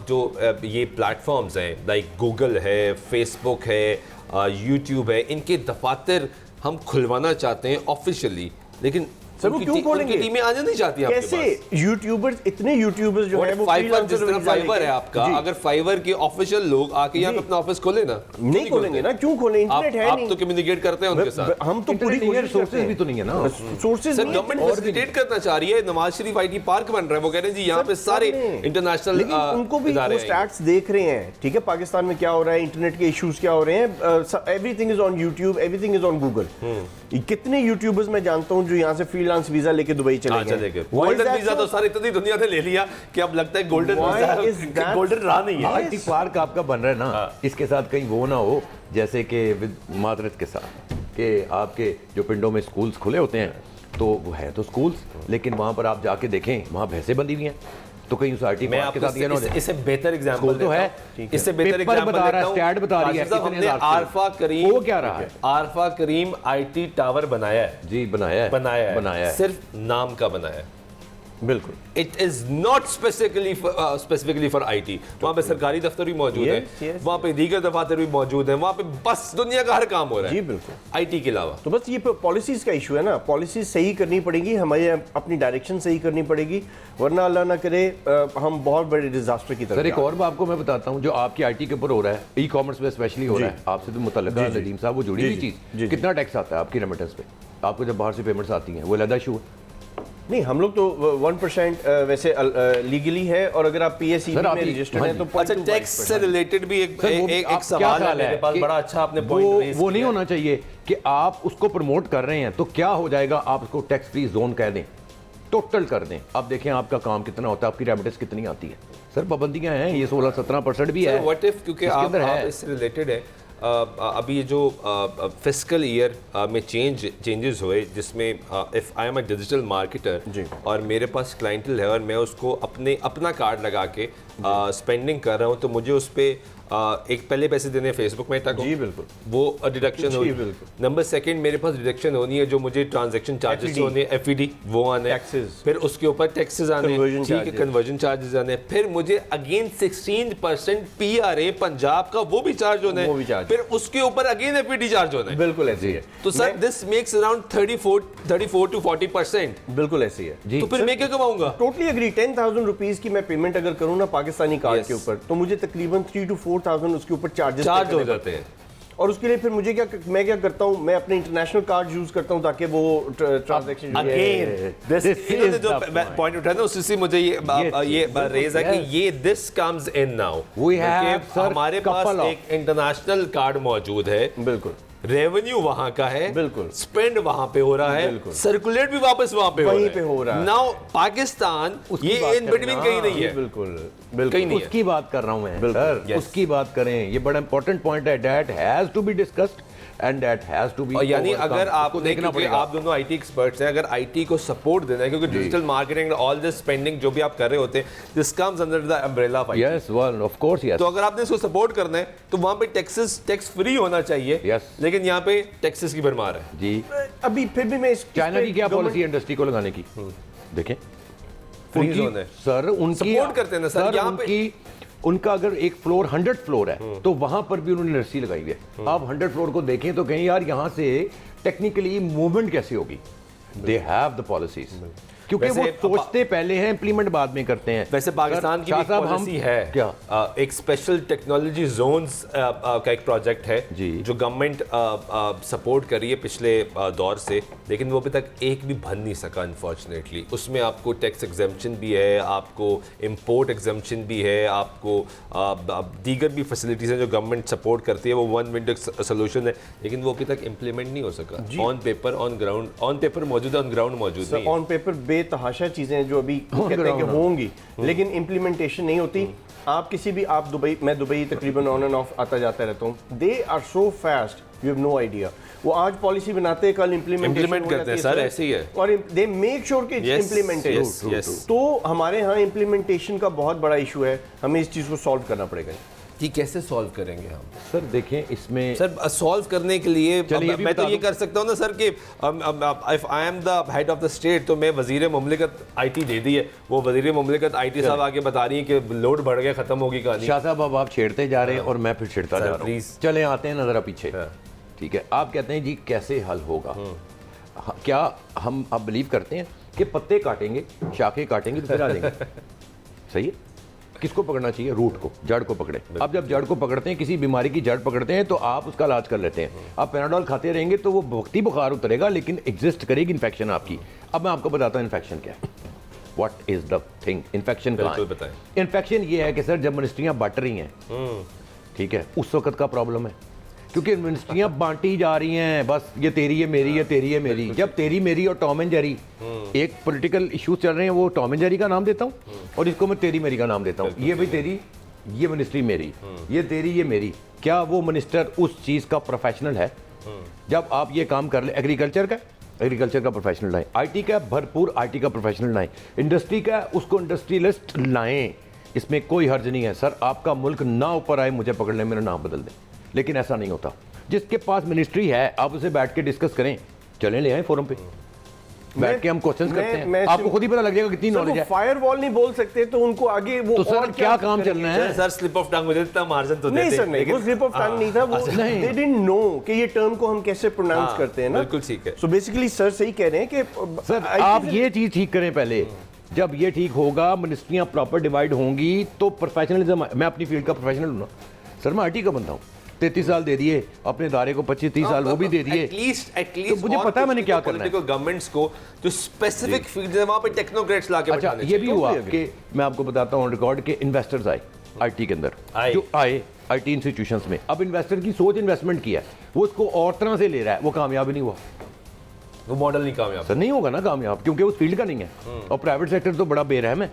A: जो ये प्लेटफॉर्म्स हैं लाइक गूगल है, फेसबुक है, यूट्यूब है, इनके दफातर हम खुलवाना चाहते हैं ऑफिशियली, लेकिन
C: सर वो क्यों खोलेंगे?
A: टीमें आने नहीं चाहती आपके
C: कैसे
A: पास।
C: यूट्यूबर्स, इतने यूट्यूबर्स जो है वो
A: फाइवर, जिस तरह
C: freelancer
A: फाइवर है
C: वीजा
A: आपका,
C: जी।
A: अगर फाइवर के ऑफिशियल लोग आके यहाँ पे अपना ऑफिस खोले ना,
C: नहीं खोलेंगे ना, क्यों खोले? इंटरनेट है
A: आप
C: नहीं।
A: तो कम्युनिकेट करते हैं उनके साथ।
C: हम तो पूरी कोशिश
B: सोर्सेज भी तो नहीं है ना।
C: सोर्सेज
A: सर गवर्नमेंट फैसिलिटेट करना चाह रही है, नवाज शरीफ आईटी पार्क बन रहा है, वो कह रहे हैं जी यहाँ पे सारे इंटरनेशनल
C: लेकिन उनको भी वो स्टैट्स देख रहे हैं, ठीक है, पाकिस्तान में क्या हो रहा है, इंटरनेट के इश्यूज क्या हो रहे हैं, everything is on YouTube, everything is on Google. कितने यूट्यूबर्स मैं जानता हूँ जो यहाँ से फ्रीलांस वीजा लेके दुबई चले गए।
A: गोल्डन वीजा तो सारी इतनी दुनिया ने ले लिया कि अब लगता है गोल्डन वीजा गोल्डन रहा नहीं है।
B: आईटी पार्क आपका बन रहा है ना, इसके साथ कहीं वो ना हो जैसे कि मादरत के साथ कि आपके जो पिंडों में स्कूल्स खुले होते हैं, तो वो है तो स्कूल्स, लेकिन वहाँ पर आप जाके देखें वहाँ भैंसें बंधी हुई हैं, तो कहीं उस आईटी पार्क के साथ ये ना हो जाए।
A: इससे बेहतर एग्जांपल
B: तो है,
A: इससे बेहतर एग्जांपल
B: बता रहा है, स्टैट बता रही है,
A: हमने आरफा करीम,
B: वो क्या रहा है,
A: आरफा करीम आईटी टावर बनाया है
B: जी, बनाया है,
A: सिर्फ नाम का बनाया है,
C: बिल्कुल।
A: It is not specifically for IT. वहाँ पे सरकारी दफ्तर भी मौजूद है, वहाँ पे दीगर दफातर भी मौजूद हैं, वहाँ पे बस दुनिया का हर काम हो रहा है
C: जी बिल्कुल,
A: आईटी के अलावा।
C: तो बस ये पॉलिसीज का इशू है ना, पॉलिसीज सही करनी पड़ेगी, हमें अपनी डायरेक्शन सही करनी पड़ेगी, वरना अल्लाह ना करे हम बहुत बड़े डिजास्टर की तरफ।
B: सर एक और बात आपको मैं बताता हूँ, जो आपकी आईटी के ऊपर हो रहा है, ई कॉमर्स में स्पेशली हो रहा है, आपसे तो मुतल्लिका नदीम साहब वो जुड़ी हुई चीज़, कितना टैक्स आता है आपकी रेमिटेंस पे? आपको जब बाहर से पेमेंट्स आती हैं वो अलग इशू है।
C: नहीं, हम लोग तो 1% वैसे लीगली है, और अगर आप पीएसईबी में रजिस्टर्ड हैं तो
A: अच्छा, टैक्स से रिलेटेड भी एक सवाल है मेरे पास, बड़ा अच्छा आपने पॉइंट रेज
B: वो नहीं होना चाहिए कि आप उसको प्रमोट कर रहे हैं तो क्या हो जाएगा, आप उसको टैक्स फ्री जोन कह दें, टोटल कर दें। अब देखें आपका काम कितना होता है, आपकी रेमिटेंस कितनी आती है। सर पाबंदियां हैं, ये 16-17% भी है।
A: व्हाट इफ, क्योंकि आप इससे रिलेटेड है, अभी ये जो फिस्कल ईयर में चेंजेस हुए, जिसमें if I am a digital marketer और मेरे पास क्लाइंटल है और मैं उसको अपना कार्ड लगा के स्पेंडिंग कर रहा हूँ, तो मुझे उस पर एक पहले पैसे देने फेसबुक में तक
C: जी बिल्कुल,
A: वो डिडक्शन होगी। नंबर सेकंड, मेरे पास डिडक्शन होनी है जो मुझे ट्रांजैक्शन चार्जेस होने, एफईडी वो आने,
C: फिर
A: उसके ऊपर टैक्सेस आने, ठीक है, कन्वर्जन चार्जेस आने, फिर मुझे अगेन 16% पीआरए पंजाब का वो भी चार्ज होना है, फिर उसके ऊपर अगेन एफईडी चार्ज होना है।
C: बिल्कुल ऐसी है।
A: तो sir this makes around 34 to 40%।
C: बिल्कुल ऐसी है।
A: तो फिर मैं क्या कमाऊंगा?
C: Totally agree. 10,000 रुपीज की मैं पेमेंट अगर करूँ ना पाकिस्तानी कार्ड के ऊपर, तो मुझे तकरीबन 3 to 4,000 उसके ऊपर चार्ज
A: हो जाते हैं।
C: और उसके लिए फिर मुझे मैं क्या करता हूँ, मैं अपने इंटरनेशनल कार्ड यूज करता हूँ ताकि वो ट्रांजैक्शन
A: इन्होंने जो पॉइंट उठाया ना, उससे मुझे ये रेज है कि ये दिस कम्स इन नाउ, हमारे पास एक इंटरनेशनल कार्ड मौजूद है,
C: बिल्कुल,
A: रेवेन्यू वहां का है,
C: बिल्कुल,
A: स्पेंड वहां पे हो रहा है, सर्कुलेट भी वापस वहां पे हो रहा है। नाउ पाकिस्तान ये इन बिटवीन कहीं नहीं है,
C: बिल्कुल
A: कहीं नहीं है।
B: उसकी बात कर रहा हूं मैं सर, उसकी बात करें, ये बड़ा इंपॉर्टेंट पॉइंट है, that has to be discussed and that has to be.
A: यानी अगर आप देखना पड़ेगा, आप दोनों आईटी एक्सपर्ट्स हैं, अगर आईटी को सपोर्ट देना है, क्योंकि digital marketing all this spending जो भी आप कर रहे होते हैं, this comes under the umbrella of IT.
B: Yes, well of course, yes.
A: तो अगर आपने इसको सपोर्ट करना है तो वहां पे टैक्स फ्री होना चाहिए,
B: यस,
A: लेकिन यहाँ पे टैक्सेस की भरमार है
B: जी।
C: अभी फिर भी मैं
B: चाइना की क्या पॉलिसी इंडस्ट्री को लगाने की, देखें,
A: फ्री जोन है
B: सर, उनकी
A: सपोर्ट करते हैं ना सर, यहाँ पे
B: उनका अगर एक फ्लोर 100 फ्लोर है तो वहां पर भी उन्होंने इंडस्ट्री लगाई हुई है। आप 100 फ्लोर को देखें तो कहीं यार यहां से टेक्निकली मूवमेंट कैसे होगी, दे हैव द पॉलिसीज, क्योंकि वो सोचते पहले हैं, इंप्लीमेंट बाद में करते हैं।
A: वैसे पाकिस्तान की एक पॉलिसी है
B: क्या,
A: एक स्पेशल टेक्नोलॉजी जोन्स का एक प्रोजेक्ट है जो गवर्नमेंट सपोर्ट कर रही है पिछले दौर से, लेकिन वो अभी तक एक भी बन नहीं सका अनफॉर्चुनेटली। उसमें आपको टैक्स एग्जेम्पशन भी है, आपको इंपोर्ट एग्जेम्पशन भी है, आपको दीगर भी फैसिलिटीज हैं जो गवर्नमेंट सपोर्ट करती है, वो वन विंडो सोल्यूशन है, लेकिन वो अभी तक इम्प्लीमेंट नहीं हो सका। On paper, on ground, on paper मौजूद है, ऑन ग्राउंड मौजूद नहीं है।
C: ऑन पेपर बेतहाशा चीज़ें जो अभी कहते हैं कि होंगी, लेकिन इम्प्लीमेंटेशन नहीं होती। आप किसी भी आप दुबई, मैं दुबई तकरीबन ऑन एंड ऑफ आता जाता रहता हूँ, they are so fast, you have no idea. वो आज पॉलिसी बनाते हैं, कल
A: इम्प्लीमेंट करते हैं सर, ऐसे ही है,
C: और दे मेक श्योर कि इम्प्लीमेंटेड। तो हमारे यहाँ इम्प्लीमेंटेशन का बहुत बड़ा इशू है, हमें इस चीज़ को सॉल्व करना पड़ेगा।
A: कि कैसे सॉल्व करेंगे हम?
B: सर देखें इसमें
A: सर सॉल्व करने के लिए मैं तो ये कर सकता हूँ ना सर कि if I am the head of the state, तो मैं वजीर मुमलिकत आईटी दे दी है, वो वजीर मुमलिकत आईटी साहब आके बता रही है कि लोड बढ़ गया, खत्म होगी कहानी।
B: शाह साहब अब आप छेड़ते जा रहे हैं और मैं फिर छेड़ता जा रहा हूँ। चले आते हैं नजरा पीछे, ठीक है। आप कहते हैं जी कैसे हल होगा, क्या हम आप बिलीव करते हैं कि पत्ते काटेंगे, शाखें काटेंगे तो फिर आ जाएंगे? सही है। किसको पकड़ना चाहिए? रूट को, जड़ को पकड़े। अब जब जड़ को पकड़ते हैं, किसी बीमारी की जड़ पकड़ते हैं, तो आप उसका इलाज कर लेते हैं। आप पैराडोल खाते रहेंगे तो वो वक्ती बुखार उतरेगा, लेकिन एग्जिस्ट करेगी इन्फेक्शन आपकी। अब मैं आपको बताता हूँ इन्फेक्शन क्या है, what is the thing. Infection का इन्फेक्शन ये है कि सर जब मिनिस्ट्रियाँ बट रही हैं, ठीक है, उस वक्त का प्रॉब्लम है, क्योंकि मिनिस्ट्रियाँ बांटी जा रही हैं, बस ये तेरी है मेरी, ये तेरी है मेरी। जब तेरी मेरी और टॉम एंड जेरी एक पॉलिटिकल इश्यूज चल रहे हैं, वो टॉम एंड जेरी का नाम देता हूँ और इसको मैं तेरी मेरी का नाम देता हूँ। ये भाई तेरी, ये मिनिस्ट्री मेरी, ये तेरी, ये मेरी। क्या वो मिनिस्टर उस चीज़ का प्रोफेशनल है? जब आप ये काम कर ले, एग्रीकल्चर का प्रोफेशनल लाएं, आईटी का भरपूर आईटी का प्रोफेशनल लाएं, इंडस्ट्री का उसको इंडस्ट्रियलिस्ट लाएं, इसमें कोई हर्ज नहीं है। सर आपका मुल्क ना ऊपर आए मुझे पकड़ लें, मेरा नाम बदल दें, लेकिन ऐसा नहीं होता। जिसके पास मिनिस्ट्री है आप उसे बैठ के डिस्कस करें, चलें ले आए फोरम पे बैठ के हम क्वेश्चंस करते हैं, आपको खुद ही पता लग जाएगा कितनी नॉलेज है।
C: फायरवॉल नहीं बोल सकते तो उनको आगे वो
B: तो सर क्या काम चलना है?
A: सर स्लिप ऑफ टंग मुझे इतना मार्जिन तो देते
C: नहीं सर, नहीं, वो स्लिप ऑफ टंग नहीं था, वो दे डिडंट नो कि ये टर्म को हम कैसे प्रोनाउंस करते हैं ना।
A: बिल्कुल ठीक है।
C: सो बेसिकली सर सही कह रहे हैं कि
B: सर आप ये चीज ठीक करें पहले, जब ये ठीक होगा, मिनिस्ट्रियां प्रॉपर डिवाइड होंगी तो प्रोफेशनलिज्म। मैं अपनी फील्ड का प्रोफेशनल हूँ ना सर, मैं आईटी का बंदा हूँ, 33 साल दे दिए अपने इदारे को, 25-30 साल वो भी दे दिए।
A: एटलीस्ट
B: तो मुझे पता है मैंने क्या करना है।
A: गवर्नमेंट्स को जो स्पेसिफिक फील्ड है वहां पे टेक्नोक्रेट्स लाके
B: अच्छा ये भी हुआ कि मैं आपको बताता हूँ रिकॉर्ड के इन्वेस्टर्स आए आईटी के अंदर, जो आए आईटी इंस्टीट्यूशंस में। अब इन्वेस्टर की सोच इन्वेस्टमेंट की है, वो उसको और तरह से ले रहा है, वो कामयाब नहीं हुआ।
A: वो मॉडल नहीं कामयाब
B: सर, नहीं होगा ना कामयाब, क्योंकि उस फील्ड का नहीं है। और प्राइवेट सेक्टर तो बड़ा बेरहम है,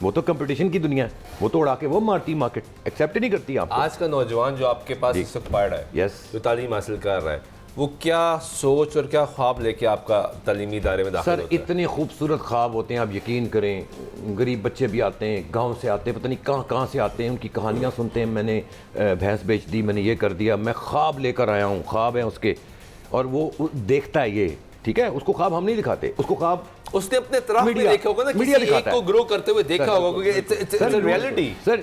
B: वो तो कंपटीशन की दुनिया है, वो तो उड़ा के वो मारती मार्केट, एक्सेप्ट नहीं करती। आप
A: आज का नौजवान जो आपके पास इस वक्त पढ़ रहा है,
B: यस,
A: जो तालीम हासिल कर रहा है, वो क्या सोच और क्या ख्वाब लेके आपका तालीमी इदारे में दाखिल
B: सर
A: होता है?
B: इतने खूबसूरत ख्वाब होते हैं, आप यकीन करें। गरीब बच्चे भी आते हैं, गांव से आते हैं, पता नहीं कहाँ कहाँ से आते हैं, उनकी कहानियाँ सुनते हैं, मैंने भैंस बेच दी, मैंने ये कर दिया, मैं ख्वाब लेकर आया हूँ, ख्वाब है उसके, और वो देखता है ये, ठीक है। उसको ख्वाब हम नहीं दिखाते, उसको ख्वाब
A: उसने अपने तरफ में देखा होगा ना, किसी एक को ग्रो करते हुए देखा होगा, क्योंकि इट्स अ रियलिटी।
B: सर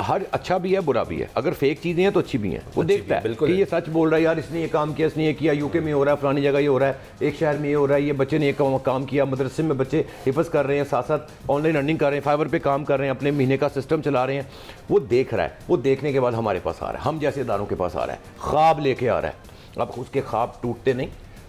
B: हर अच्छा भी है बुरा भी है, अगर फेक चीजें हैं तो अच्छी भी हैं, वो देखता है कि ये सच बोल रहा है, यार इसने ये काम किया, इसने ये किया, यूके में हो रहा है, फलानी जगह ये हो रहा है, एक शहर में ये हो रहा है, ये बच्चे ने एक काम किया, मदरसे में बच्चे हिफज कर रहे हैं, साथ साथ ऑनलाइन अर्निंग कर रहे हैं, फाइवर पे काम कर रहे हैं, अपने महीने का सिस्टम चला रहे हैं। वो देख रहा है, वो देखने के बाद हमारे पास आ रहा है, हम जैसे इदारों के पास आ रहा है, ख्वाब लेके आ रहा है। अब उसके ख्वाब टूटते नहीं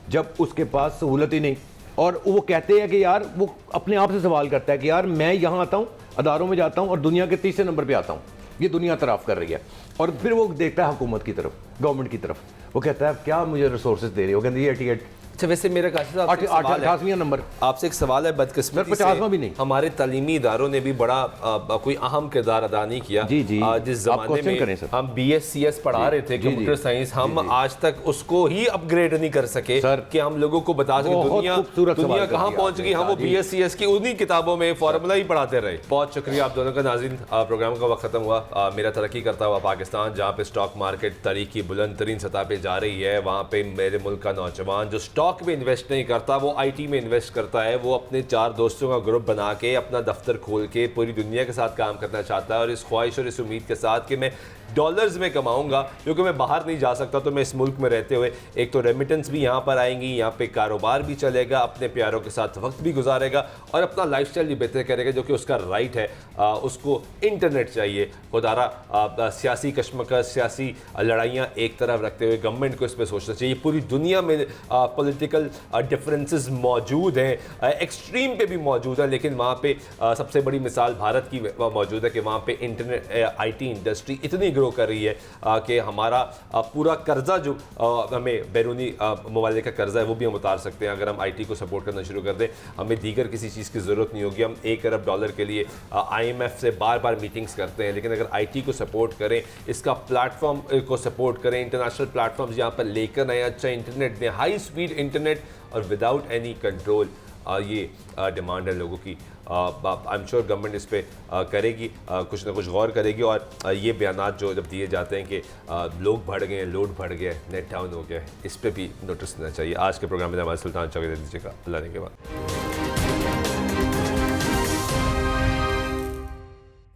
B: जब उसके पास सहूलत ही नहीं, और वो कहते हैं कि यार, वो अपने आप से सवाल करता है कि यार मैं यहाँ आता हूँ, अदारों में जाता हूँ और दुनिया के 30 नंबर पे आता हूँ, ये दुनिया तराफ कर रही है। और फिर वो देखता है हुकूमत की तरफ, गवर्नमेंट की तरफ, वो कहता है क्या मुझे रिसोर्सेज दे रही है, वो कहते हैं 88।
A: अच्छा वैसे मेरा काशिफ साहब
B: 88वां नंबर
A: आपसे एक सवाल है, बदकिस्मती
B: 50वां भी नहीं,
A: हमारे तालीमी इदारों ने भी बड़ा कोई अहम किरदार अदा नहीं किया।
B: जी जी,
A: जिस जमाने में हम BScs पढ़ा रहे थे, कंप्यूटर साइंस, हम आज तक उसको ही अपग्रेड नहीं कर सके कि हम लोगों को बता सके दुनिया कहाँ पहुंच गई। हम वो BScs की उन्हीं किताबों में फॉर्मूला ही पढ़ाते रहे। बहुत शुक्रिया आप दोनों का। नाज़रीन, प्रोग्राम का वक्त खत्म हुआ। मेरा तरक्की करता हुआ पाकिस्तान, जहाँ पे स्टॉक मार्केट तारीख की बुलंद तरीन सतह पे जा रही है, वहाँ पे मेरे मुल्क का नौजवान जो स्टॉक में इन्वेस्ट नहीं करता, वो आईटी में इन्वेस्ट करता है। वो अपने 4 दोस्तों का ग्रुप बना के अपना दफ्तर खोल के पूरी दुनिया के साथ काम करना चाहता है, और इस ख्वाहिश और इस उम्मीद के साथ कि मैं डॉलर्स में कमाऊंगा, क्योंकि मैं बाहर नहीं जा सकता, तो मैं इस मुल्क में रहते हुए एक तो रेमिटेंस भी यहाँ पर आएंगी, यहाँ पे कारोबार भी चलेगा, अपने प्यारों के साथ वक्त भी गुजारेगा और अपना लाइफस्टाइल भी बेहतर करेगा, जो कि उसका राइट है। उसको इंटरनेट चाहिए। खुदारा सियासी कश्मकश, सियासी लड़ाइयाँ एक तरफ रखते हुए गवर्नमेंट को इस पर सोचना चाहिए। पूरी दुनिया में पॉलिटिकल डिफरेंसेस मौजूद हैं, एक्सट्रीम पे भी मौजूद हैं, लेकिन वहाँ पे सबसे बड़ी मिसाल भारत की मौजूद है कि वहाँ पे इंटरनेट आईटी इंडस्ट्री इतनी ग्रो कर रही है कि हमारा पूरा कर्जा जो हमें बैरूनी ममालिक का कर्जा है वो भी हम उतार सकते हैं अगर हम आईटी को सपोर्ट करना शुरू कर दें। हमें दीगर किसी चीज़ की ज़रूरत नहीं होगी। हम $1 अरब के लिए IMF से बार बार मीटिंग्स करते हैं, लेकिन अगर आईटी को सपोर्ट करें, इसका प्लेटफॉर्म को सपोर्ट करें, इंटरनेशनल प्लेटफॉर्म्स यहाँ पर लेकर आए, अच्छा इंटरनेट दें, हाई स्पीड इंटरनेट और विदाउट एनी कंट्रोल, ये डिमांड है लोगों की। आई एम श्योर गवर्नमेंट इस पर करेगी, कुछ ना कुछ गौर करेगी। और ये बयानात जो जब दिए जाते हैं कि लोग बढ़ गए, लोड बढ़ गए, नेट डाउन हो गया, इस पर भी नोटिस देना चाहिए। आज के प्रोग्राम में हमारे सुल्तान चौधरी दीजिएगा। अल्लाह ने के बाद।